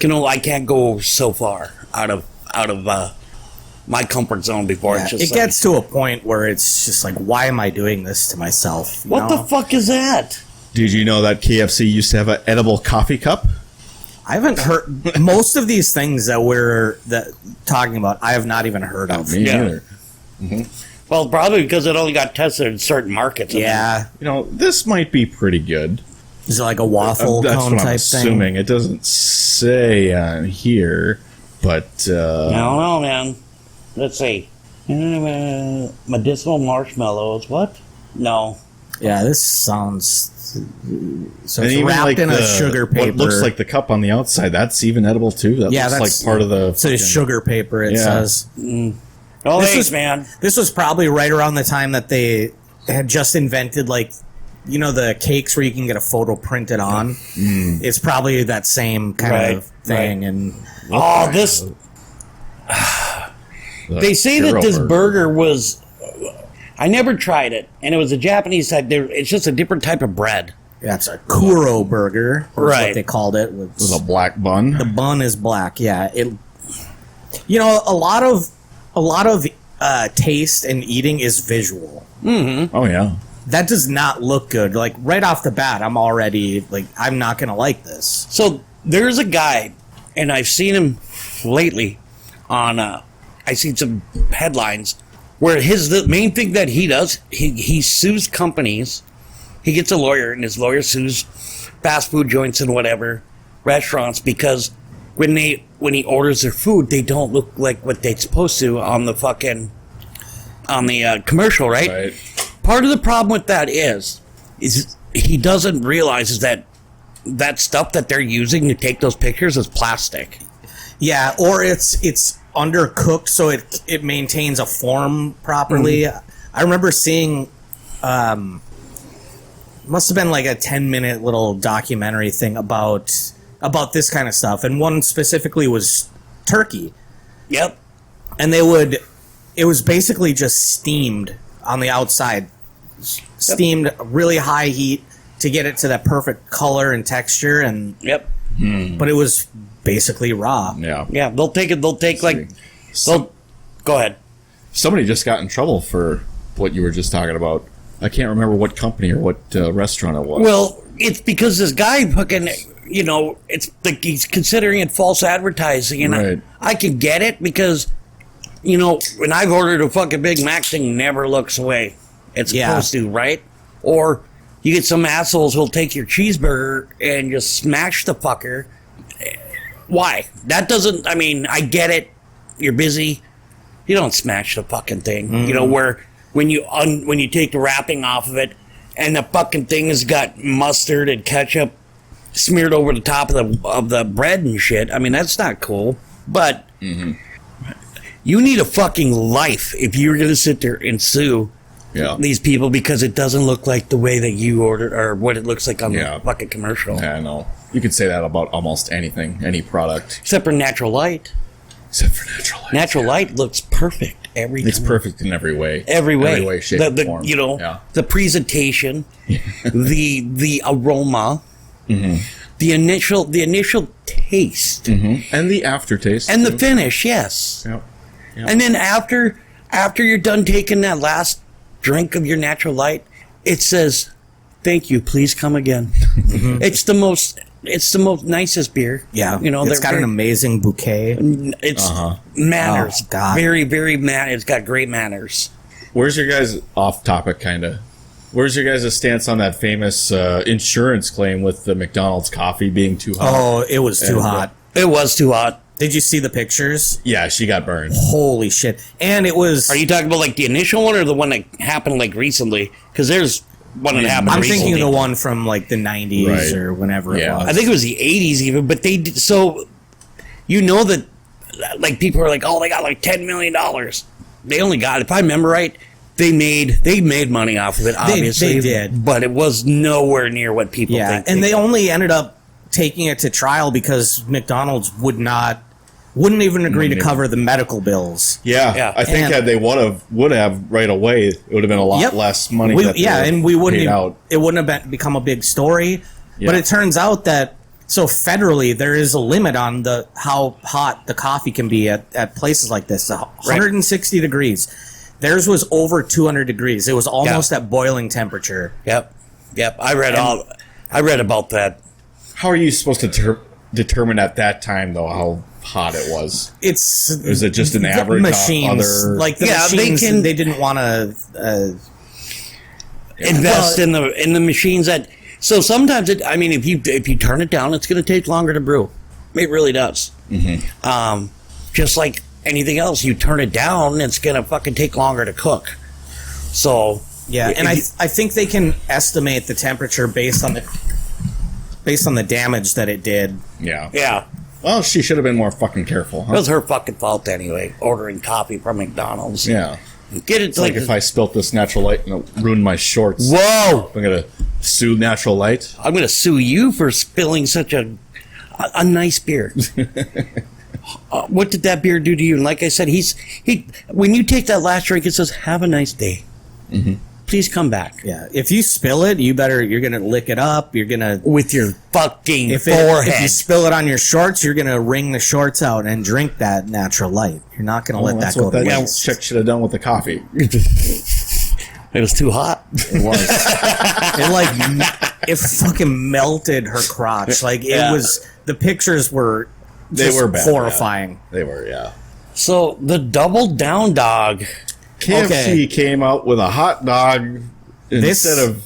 I can't go so far out of my comfort zone before. Yeah, It's just it gets to a point where it's just like, why am I doing this to myself? You what know? the fuck is that? Did you know that KFC used to have an edible coffee cup? I haven't heard most of these things that we're talking about. I have not even heard of. Me Yeah. neither. Well, probably because it only got tested in certain markets. Yeah, This might be pretty good. is it like a waffle That's cone what I'm type assuming. thing? It doesn't say on here, but I don't know, man. Let's see. Medicinal marshmallows. What? No. Yeah, this sounds. So and it's even wrapped like in a the- sugar paper. What looks like the cup on the outside, that's even edible too. That Yeah, looks that's like part of the. It says fucking- sugar paper. It Yeah. says. Oh, This thanks, was- man. This was probably right around the time that they had just invented, like, the cakes where you can get a photo printed on. It's probably that same kind Right, of thing. And Oh, this. They say Hero that this burger was. I never tried it, and it was a Japanese type. It's just a different type of bread. That's a Kuro burger, or Right. what they called it. With a black bun. The bun is black. Yeah, it. You know, a lot of taste and eating is visual. Oh yeah. That does not look good. Like right off the bat, I'm already like, I'm not gonna like this. So there's a guy, and I've seen him lately on. I seen some headlines where the main thing that he does, he sues companies. He gets a lawyer, and his lawyer sues fast food joints and whatever restaurants because when he orders their food, they don't look like what they're supposed to on the commercial, right? Right. Part of the problem with that is he doesn't realize is that stuff that they're using to take those pictures is plastic. Yeah, or it's undercooked so it maintains a form properly. I remember seeing must have been like a 10-minute little documentary thing about this kind of stuff, and one specifically was turkey. Yep. And it was basically just steamed on the outside, steamed really high heat to get it to that perfect color and texture, and Yep. but it was basically raw. Yeah. Yeah, they'll take it. They'll take like. Go ahead. Somebody just got in trouble for what you were just talking about. I can't remember what company or what restaurant it was. Well, it's because this guy fucking, it's like he's considering it false advertising, and Right. I can get it because, when I've ordered a fucking Big Mac, thing never looks away. It's Yeah. supposed to, right? Or you get some assholes who'll take your cheeseburger and just smash the fucker. Why? That doesn't. I mean, I get it. You're busy. You don't smash the fucking thing. Where when you take the wrapping off of it, and the fucking thing has got mustard and ketchup smeared over the top of the bread and shit. I mean, that's not cool. But you need a fucking life if you're gonna sit there and sue yeah. these people because it doesn't look like the way that you ordered or what it looks like on Yeah. the fucking commercial. Yeah, I know. You could say that about almost anything, any product, Except for Natural Light. except for natural light. Natural Light looks perfect every It's time. perfect in every way. Every way. Every way, shape, and form. Yeah. The presentation, the aroma, the initial taste, And the aftertaste. and the too. finish, yes. Yep. Yep. And then after you're done taking that last drink of your Natural Light, it says, "Thank you, please come again." It's the most nicest beer. Yeah, it's it's got an amazing bouquet. It's manners. Oh, God. Very, very It's got great manners. Where's your guys' off topic kind of? Where's your guys' stance on that famous insurance claim with the McDonald's coffee being too hot? Oh, it was too And, hot. It was too hot. Did you see the pictures? Yeah, she got burned. Holy shit! And it was. Are you talking about like the initial one or the one that happened like recently? Because there's one that happened I'm recently. thinking the one from like the 90s Right. or whenever Yeah. it was. I think it was the 80s even, but they did, so that like people are like, oh, they got like $10 million. They only got, if I remember right, they made money off of it. Obviously, they did. but it was nowhere near what people Yeah, think. and they only ended up taking it to trial because McDonald's wouldn't even agree to cover the medical bills. Yeah, Yeah. I think And- had they would have right away, it would have been a lot Yep. less money. We, that they yeah, and we wouldn't paid have, out. it wouldn't have become a big story. But Yeah. it turns out that so federally there is a limit on how hot the coffee can be at places like this. 160 degrees. Theirs was over 200 degrees. It was almost at boiling temperature. Yep. I read about that. How are you supposed to determine at that time though how hot it was? Is it just an average on machines other- like the Yeah, machines? they can- They didn't want to. Invest in the machines that. So sometimes if you turn it down, it's going to take longer to brew. It really does. Just like anything else, you turn it down, it's going to fucking take longer to cook. So Yeah, and I think they can estimate the temperature based on the damage that it did. yeah. Well, she should have been more fucking careful. It Huh? was her fucking fault anyway, ordering coffee from McDonald's. Yeah. Get it It's like if I spilt this natural light and it ruined my shorts. Whoa! I'm gonna sue Natural Light. I'm going to sue you for spilling such a nice beer. What did that beer do to you? And like I said, he when you take that last drink, it says, "Have a nice day. Please come back." Yeah, if you spill it, you're gonna lick it up. You're gonna With your fucking if forehead. you spill it on your shorts, you're gonna wring the shorts out and drink that natural light. You're not gonna let that That's go what to that waste. chick should have done with the coffee. It was too hot. It was. It fucking melted her crotch. Like it was. The pictures were. They just were bad, horrifying. They were, yeah. So the Double Down Dog. KFC Okay. came out with a hot dog instead of.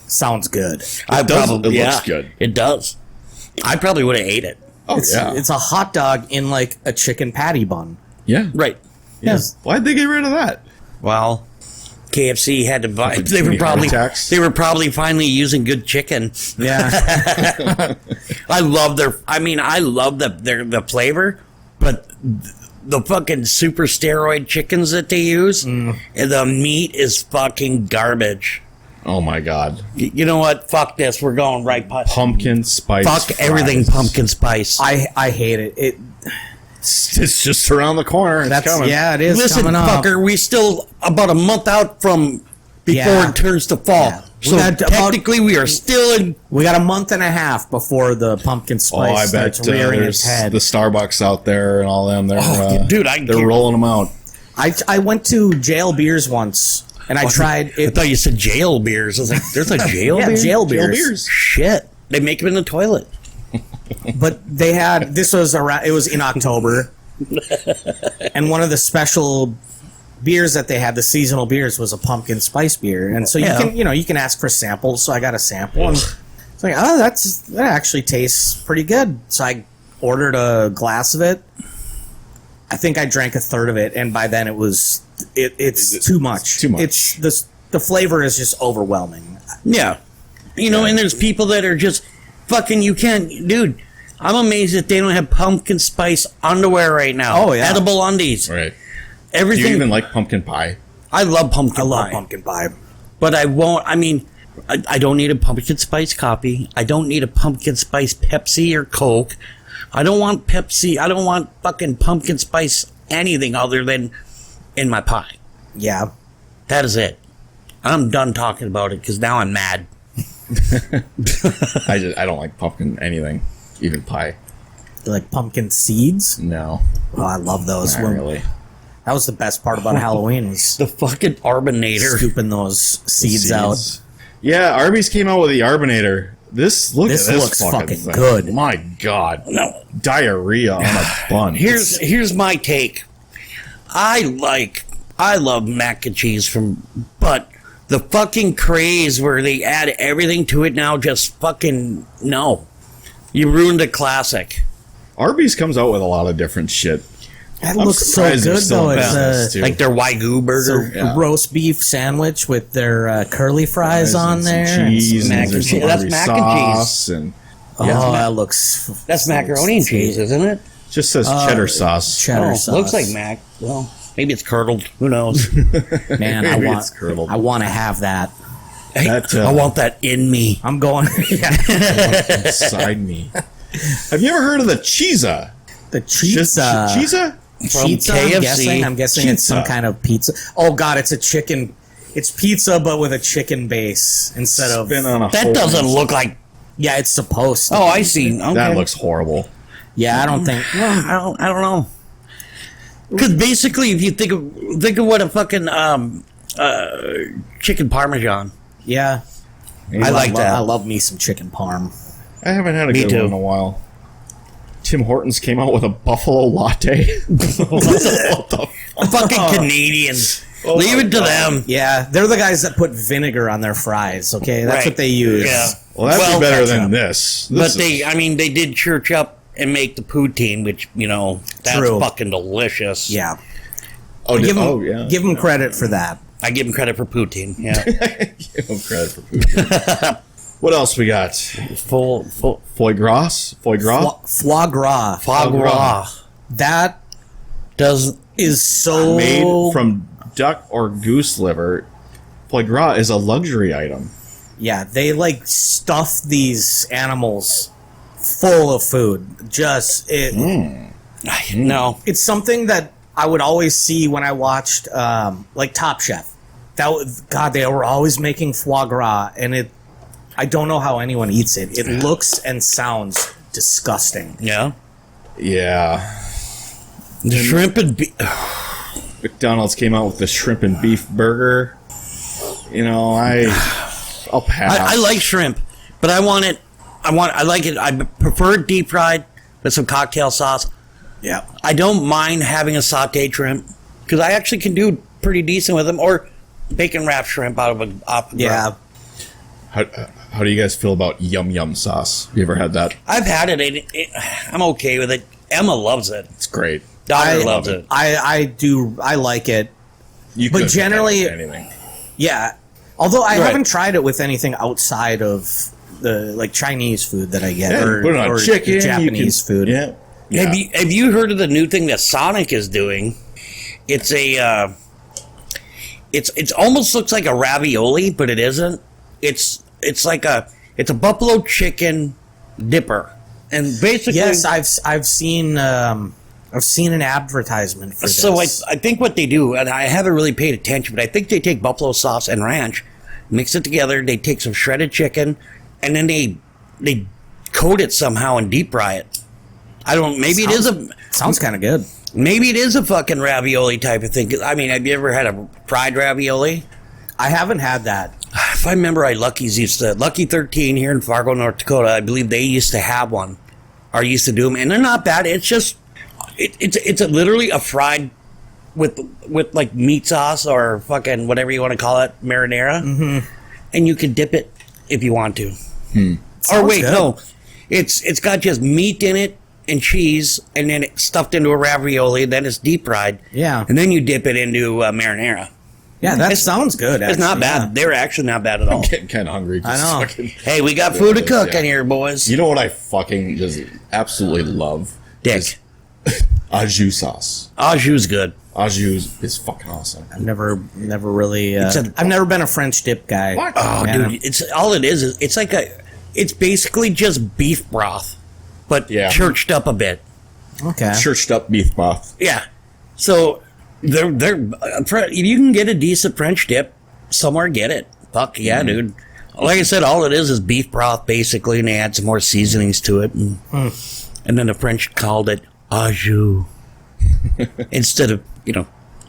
Sounds good. I does- probably, it looks good. It does. I probably would have ate it. Oh yeah, It's a hot dog in like a chicken patty bun. yeah, Right. yeah. Why'd they get rid of that? Well, KFC had to buy. Fucking They too were many probably heart attacks. they were probably finally using good chicken. Yeah. I love their. I mean, I love the flavor, but the fucking super steroid chickens that they use, and the meat is fucking garbage. Oh my god, You know what? Fuck this. We're going right. pumpkin spice. Fuck everything fries. pumpkin spice. I hate it. It's just around the corner. It's That's coming. yeah, it is Listen, coming up. fucker, we still about a month out from before Yeah. it turns to fall. Yeah. We So got about- technically, we are still in. We got a month and a half before the pumpkin Oh, I spice bet starts rearing its there's head. the Starbucks out there and all them. They're, dude, I they're can't- rolling them out. I went to Jail Beers once, and I tried I it. thought you said jail beers. I was like, "There's a jail Yeah, beer." jail Jail beers. beers. Shit, they make them in the toilet. But they had this was around. It was in October, and one of the special beers that they had, the seasonal beers, was a pumpkin spice beer. And so Yeah. you can ask for samples. So I got a sample, and it's like, oh, that actually tastes pretty good. So I ordered a glass of it. I think I drank a third of it, and by then it's too much. too much? It's the flavor is just overwhelming. Yeah, and there's people that are just fucking. You can't, dude. I'm amazed that they don't have pumpkin spice underwear right now. Oh, yeah. Edible undies. Right. Do Everything. you even like pumpkin pie? I love pumpkin I love pie. pumpkin pie. But I won't. I mean, I don't need a pumpkin spice coffee. I don't need a pumpkin spice Pepsi or Coke. I don't want Pepsi. I don't want fucking pumpkin spice anything other than in my pie. Yeah. That is it. I'm done talking about it because now I'm mad. I don't like pumpkin anything, even pie. You like pumpkin seeds? No, Oh, I love those. not really. That was the best part about Halloween was The fucking Arbinator. scooping those seeds out. Yeah, Arby's came out with the Arbinator. This This at this looks fucking thing. good. My God, No. diarrhea on a bun. Here's my take. I love mac and cheese but the fucking craze where they add everything to it now, just fucking no. You ruined a classic. Arby's comes out with a lot of different shit. That I'm looks so surprised they're good still though. in It's business, a, too. Like their Wagyu burger. it's a Yeah. roast beef sandwich with their curly fries on and there. some cheese, mac and and some cheese. That's Arby's mac and cheese. sauce, and Oh, that looks. That's macaroni and cheese, isn't it? just says cheddar sauce. Cheddar Oh, sauce. looks like mac. Well, maybe it's curdled. Who knows? Man, Maybe it's curdled. I want to have that. Hey, That, I want that in me. I'm going. Yeah. Inside me. Have you ever heard of the Cheeza? The cheese. Cheeza? From Pizza, KFC. I'm guessing it's some Pizza. kind of pizza. Oh God, it's a chicken. It's pizza, but with a chicken base instead of. Been on a That whole- doesn't look like. Yeah, it's supposed to. Oh, be. I see. Okay. That looks horrible. Yeah, I don't think. I don't know. Because basically, if you think of what a fucking chicken parmesan. Yeah, I like that. I love me some chicken parm. I haven't had a Me good too. one in a while. Tim Hortons came out with a buffalo latte. What the Fucking Canadians. Oh Leave my it to God. them. Yeah, they're the guys that put vinegar on their fries. Okay, that's Right. what they use. Yeah. Well, that'd Well, be better ketchup. than this. But they did church up and make the poutine, which, that's True. fucking delicious. Yeah. Oh, Give them, yeah. give them credit for that. I give them credit for poutine. Yeah. Give them credit for food. What else we got? full Foie gras? Foie gras? Foie gras. foie gras. That Does is so Made from duck or goose liver. Foie gras is a luxury item. Yeah, they like stuff these animals full of food. Just it. No. It's something that I would always see when I watched like Top Chef. God, they were always making foie gras, and I don't know how anyone eats it. It looks and sounds disgusting. Yeah. Yeah. The shrimp and McDonald's came out with the shrimp and beef burger. You know, I'll pass. I like shrimp, but I like it. I prefer it deep fried with some cocktail sauce. Yeah. I don't mind having a sauteed shrimp because I actually can do pretty decent with them, or bacon wrapped shrimp off the Yeah. How do you guys feel about yum yum sauce? You ever had that? I've had it. I'm okay with it. Emma loves it. It's great. Daughter loves it. I do. I like it. You But could generally- add anything. Yeah. Although I Right. haven't tried it with anything outside of the like Chinese food that I get, Yeah, or, put it on or chicken. Japanese food. Yeah. Have you heard of the new thing that Sonic is doing? It's a it's almost looks like a ravioli, but it isn't. It's a buffalo chicken dipper, and basically Yes, I've seen an advertisement for this. So I think what they do, and I haven't really paid attention, but I think they take buffalo sauce and ranch, mix it together. They take some shredded chicken, and then they coat it somehow and deep fry it. I don't. Maybe sounds kind of good. Maybe it is a fucking ravioli type of thing. 'Cause, I mean, have you ever had a fried ravioli? I haven't had that. If I remember right, Lucky 13 here in Fargo, North Dakota, I believe they used to have one, or used to do them, and they're not bad. It's just, it's literally a fried with like meat sauce or fucking whatever you want to call it, marinara, and you can dip it if you want to. Or Sounds wait, good. no, it's got just meat in it and cheese, and then it's stuffed into a ravioli. Then it's deep fried, Yeah. and then you dip it into marinara. Yeah, that sounds good. It's not actually, bad. yeah. They're actually not bad at all. I'm getting kind of hungry. I know. Hey, we got food to cook Yeah. in here, boys. You know what I fucking just absolutely love? Dick. Au jus sauce. Au jus good. Au jus is fucking awesome. I've never really. a- I've never been a French dip guy. What? Oh, Yeah. dude, it's all it is it's like it's basically just beef broth, but Yeah. churched up a bit. Okay. Churched up beef broth. Yeah. So they're if you can get a decent French dip somewhere, get it. Fuck yeah, dude. Like I said, all it is beef broth basically, and they add some more seasonings to it, and then the French called it au jus instead of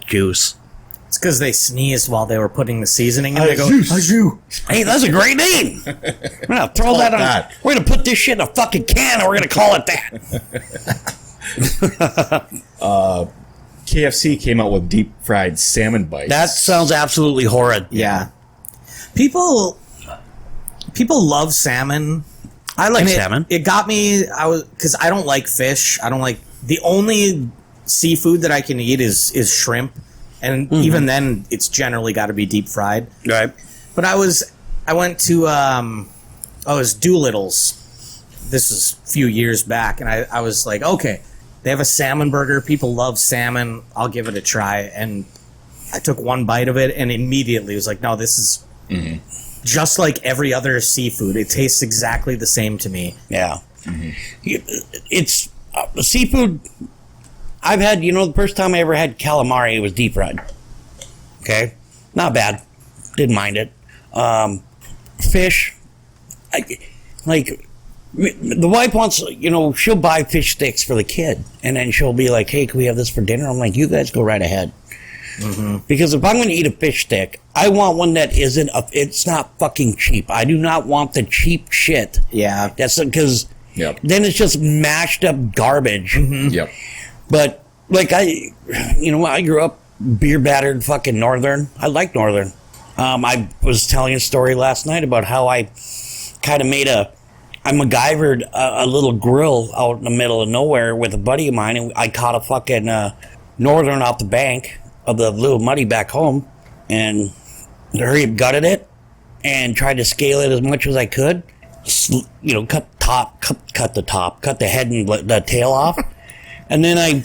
juice. It's because they sneezed while they were putting the seasoning in. Au They go, jus. "Au jus." Hey, that's a great name. We're gonna throw that on. that. We're gonna put this shit in a fucking can, and we're gonna call it that. KFC came out with deep fried salmon bites. That sounds absolutely horrid. Yeah. People love salmon. I like And salmon. It got me. Because I don't like fish. I don't like the only seafood that I can eat is shrimp, and even then, it's generally got to be deep fried. Right. But I went to it was Doolittle's. This is a few years back, and I was like, okay, they have a salmon burger. People love salmon. I'll give it a try. And I took one bite of it, and immediately was like, no, this is just like every other seafood. It tastes exactly the same to me. Yeah. It's seafood. I've had, the first time I ever had calamari, it was deep fried. Okay. Not bad. Didn't mind it. Fish. The wife wants, she'll buy fish sticks for the kid. And then she'll be like, hey, can we have this for dinner? I'm like, you guys go right ahead. Because if I'm going to eat a fish stick, I want one that it's not fucking cheap. I do not want the cheap shit. Yeah. That's because Yep. then it's just mashed up garbage. Yep. But I grew up beer battered fucking Northern. I like Northern. I was telling a story last night about how I kind of I MacGyvered a little grill out in the middle of nowhere with a buddy of mine, and I caught a fucking Northern off the bank of the Little Muddy back home, and hurry up gutted it and tried to scale it as much as I could. Cut the top, cut the head and the tail off, and then I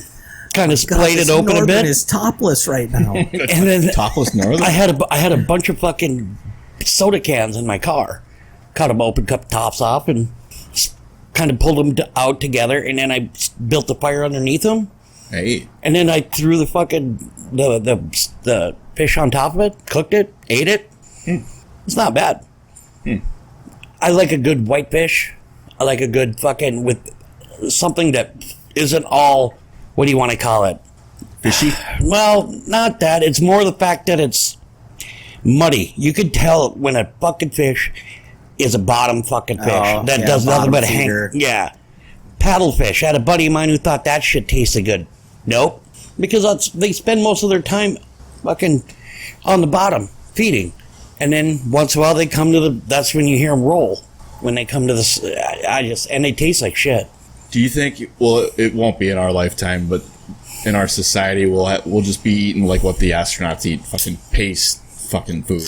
kind of splayed it open a bit. Is topless right now. And then Topless Northern? I had a bunch of fucking soda cans in my car. Cut them open, cut the tops off, and kind of pulled them out together, and then I built the fire underneath them. Hey, And then I threw the fucking the fish on top of it, cooked it, ate it. It's not bad. I like a good whitefish. I like a good fucking with something that isn't all, what do you want to call it? fishy. Well, not that. It's more the fact that it's muddy. You could tell when a fucking fish is a bottom fucking fish that does nothing but hang. feeder. Yeah. Paddlefish. I had a buddy of mine who thought that shit tasted good. Nope. Because they spend most of their time fucking on the bottom feeding. And then once in a while they come to that's when you hear them roll. When they come to this, and they taste like shit. Do you think? Well, it won't be in our lifetime, but in our society, we'll just be eating like what the astronauts eat, fucking paste, fucking food.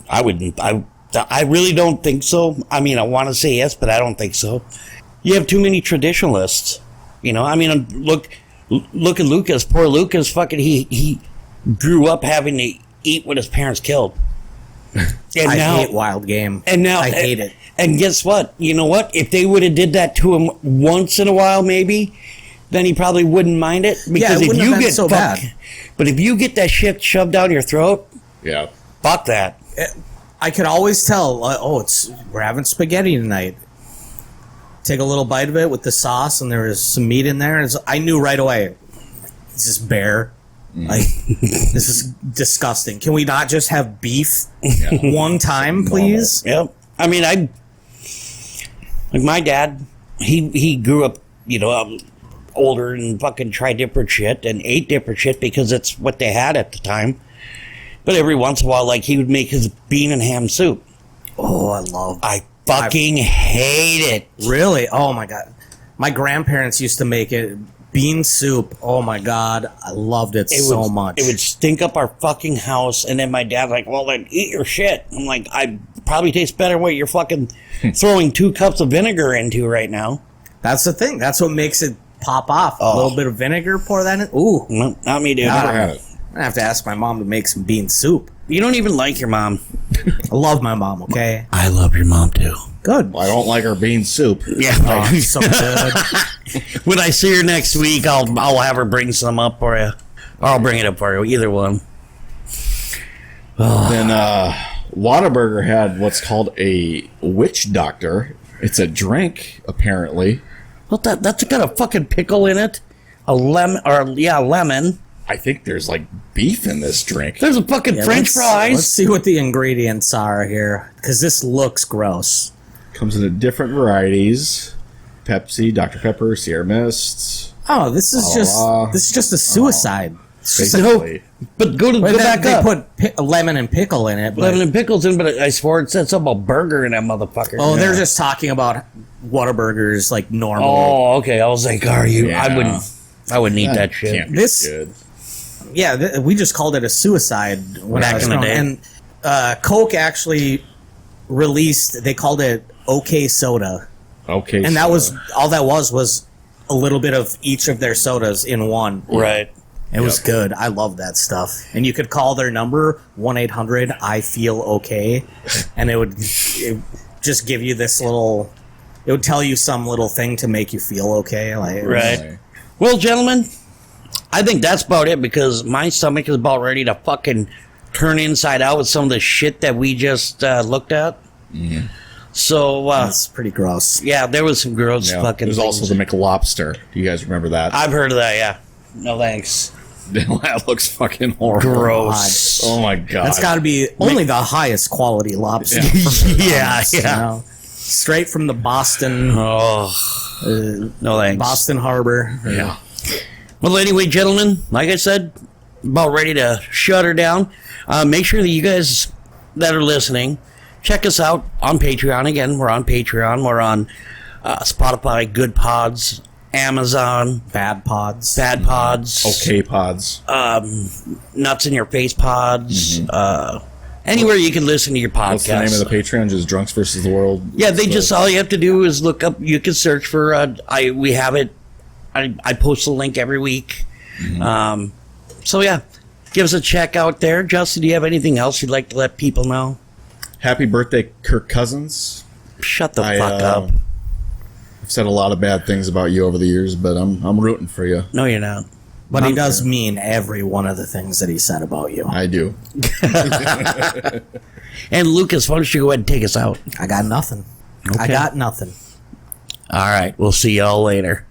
I wouldn't. I really don't think so. I mean, I want to say yes, but I don't think so. You have too many traditionalists. You know, I mean, look at Lucas. Poor Lucas. Fucking, he grew up having to eat what his parents killed. And I now, hate wild game. And now I hate it. And guess what? You know what? If they would have did that to him once in a while, maybe, then he probably wouldn't mind it. Because it if wouldn't you have been get so bad. but if you get that shit shoved down your throat, Yeah. fuck that. I could always tell. We're having spaghetti tonight. Take a little bite of it with the sauce, and there was some meat in there. And I knew right away. This is bear. Like, this is disgusting. Can we not just have beef one time, please? Yep. I mean, like my dad, he grew up, older and fucking tried different shit and ate different shit because it's what they had at the time. But every once in a while, like, he would make his bean and ham soup. Oh, I fucking hate it. Really? Oh my god. My grandparents used to make it. Bean soup. Oh my god. I loved it so much. It would stink up our fucking house, and then my dad's like, well, then eat your shit. I'm like, I probably taste better what you're fucking throwing 2 cups of vinegar into right now. That's the thing. That's what makes it pop off. A little bit of vinegar, pour that in. Ooh. No, not me, dude. Never had it. I'm gonna have to ask my mom to make some bean soup. You don't even like your mom. I love my mom, okay? I love your mom, too. Good. Well, I don't like our bean soup. Yeah. Oh, so good. When I see her next week, I'll have her bring some up for you. Or I'll bring it up for you. Either one. Then Whataburger had what's called a witch doctor. It's a drink, apparently. What that's got a fucking pickle in it. A lemon. I think there's like beef in this drink. There's a fucking Yeah, French fries. Let's see what the ingredients are here, because this looks gross. Comes in different varieties: Pepsi, Dr. Pepper, Sierra Mist. Oh, this is just a suicide. It's just a- Basically, But go Well, back they up. put lemon and pickle in it. But, Lemon and pickles in, but I swore it said something about burger in that motherfucker. oh, they're just talking about Whataburgers like normal. Oh, okay. I was like, are you? Yeah. I wouldn't eat that shit. can't be This- good. Yeah, we just called it a suicide when Back I was in the growing. day. And Coke actually released. They called it OK Soda, Okay, and that so- was all that was a little bit of each of their sodas in one. Right. It was Yep. good. I love that stuff. And you could call their number 1-800-I-FEEL-OK, and it would just give you this little. It would tell you some little thing to make you feel okay. Like it was- Right. Well, gentlemen, I think that's about it because my stomach is about ready to fucking turn inside out with some of the shit that we just looked at. Mm-hmm. So, That's pretty gross. yeah, there was some gross Yeah. fucking There's also things. the McLobster. Do you guys remember that? I've heard of that, yeah. No thanks. That looks fucking horrible. Gross. Oh my god. That's got to be only the highest quality lobster. Yeah, You yeah. know? Straight from the Boston Oh, no thanks. Boston Harbor. Yeah. Well, anyway, gentlemen, like I said, about ready to shut her down. Make sure that you guys that are listening, check us out on Patreon. Again, we're on Patreon. We're on Spotify, Good Pods, Amazon, Bad Pods. Bad Pods, Okay, pods. Nuts in Your Face Pods, anywhere you can listen to your podcast. What's the name of the Patreon? Just Drunks versus the World. Yeah, they just all you have to do is look up. You can search for. We have it. I post a link every week. So yeah, give us a check out there. Justin, do you have anything else you'd like to let people know? Happy birthday, Kirk Cousins. Shut the fuck up. I've said a lot of bad things about you over the years, but I'm rooting for you. No, you're not. But he does mean every one of the things that he said about you. I do. And Lucas, why don't you go ahead and take us out? I got nothing. I Okay. got nothing. All right. We'll see y'all later.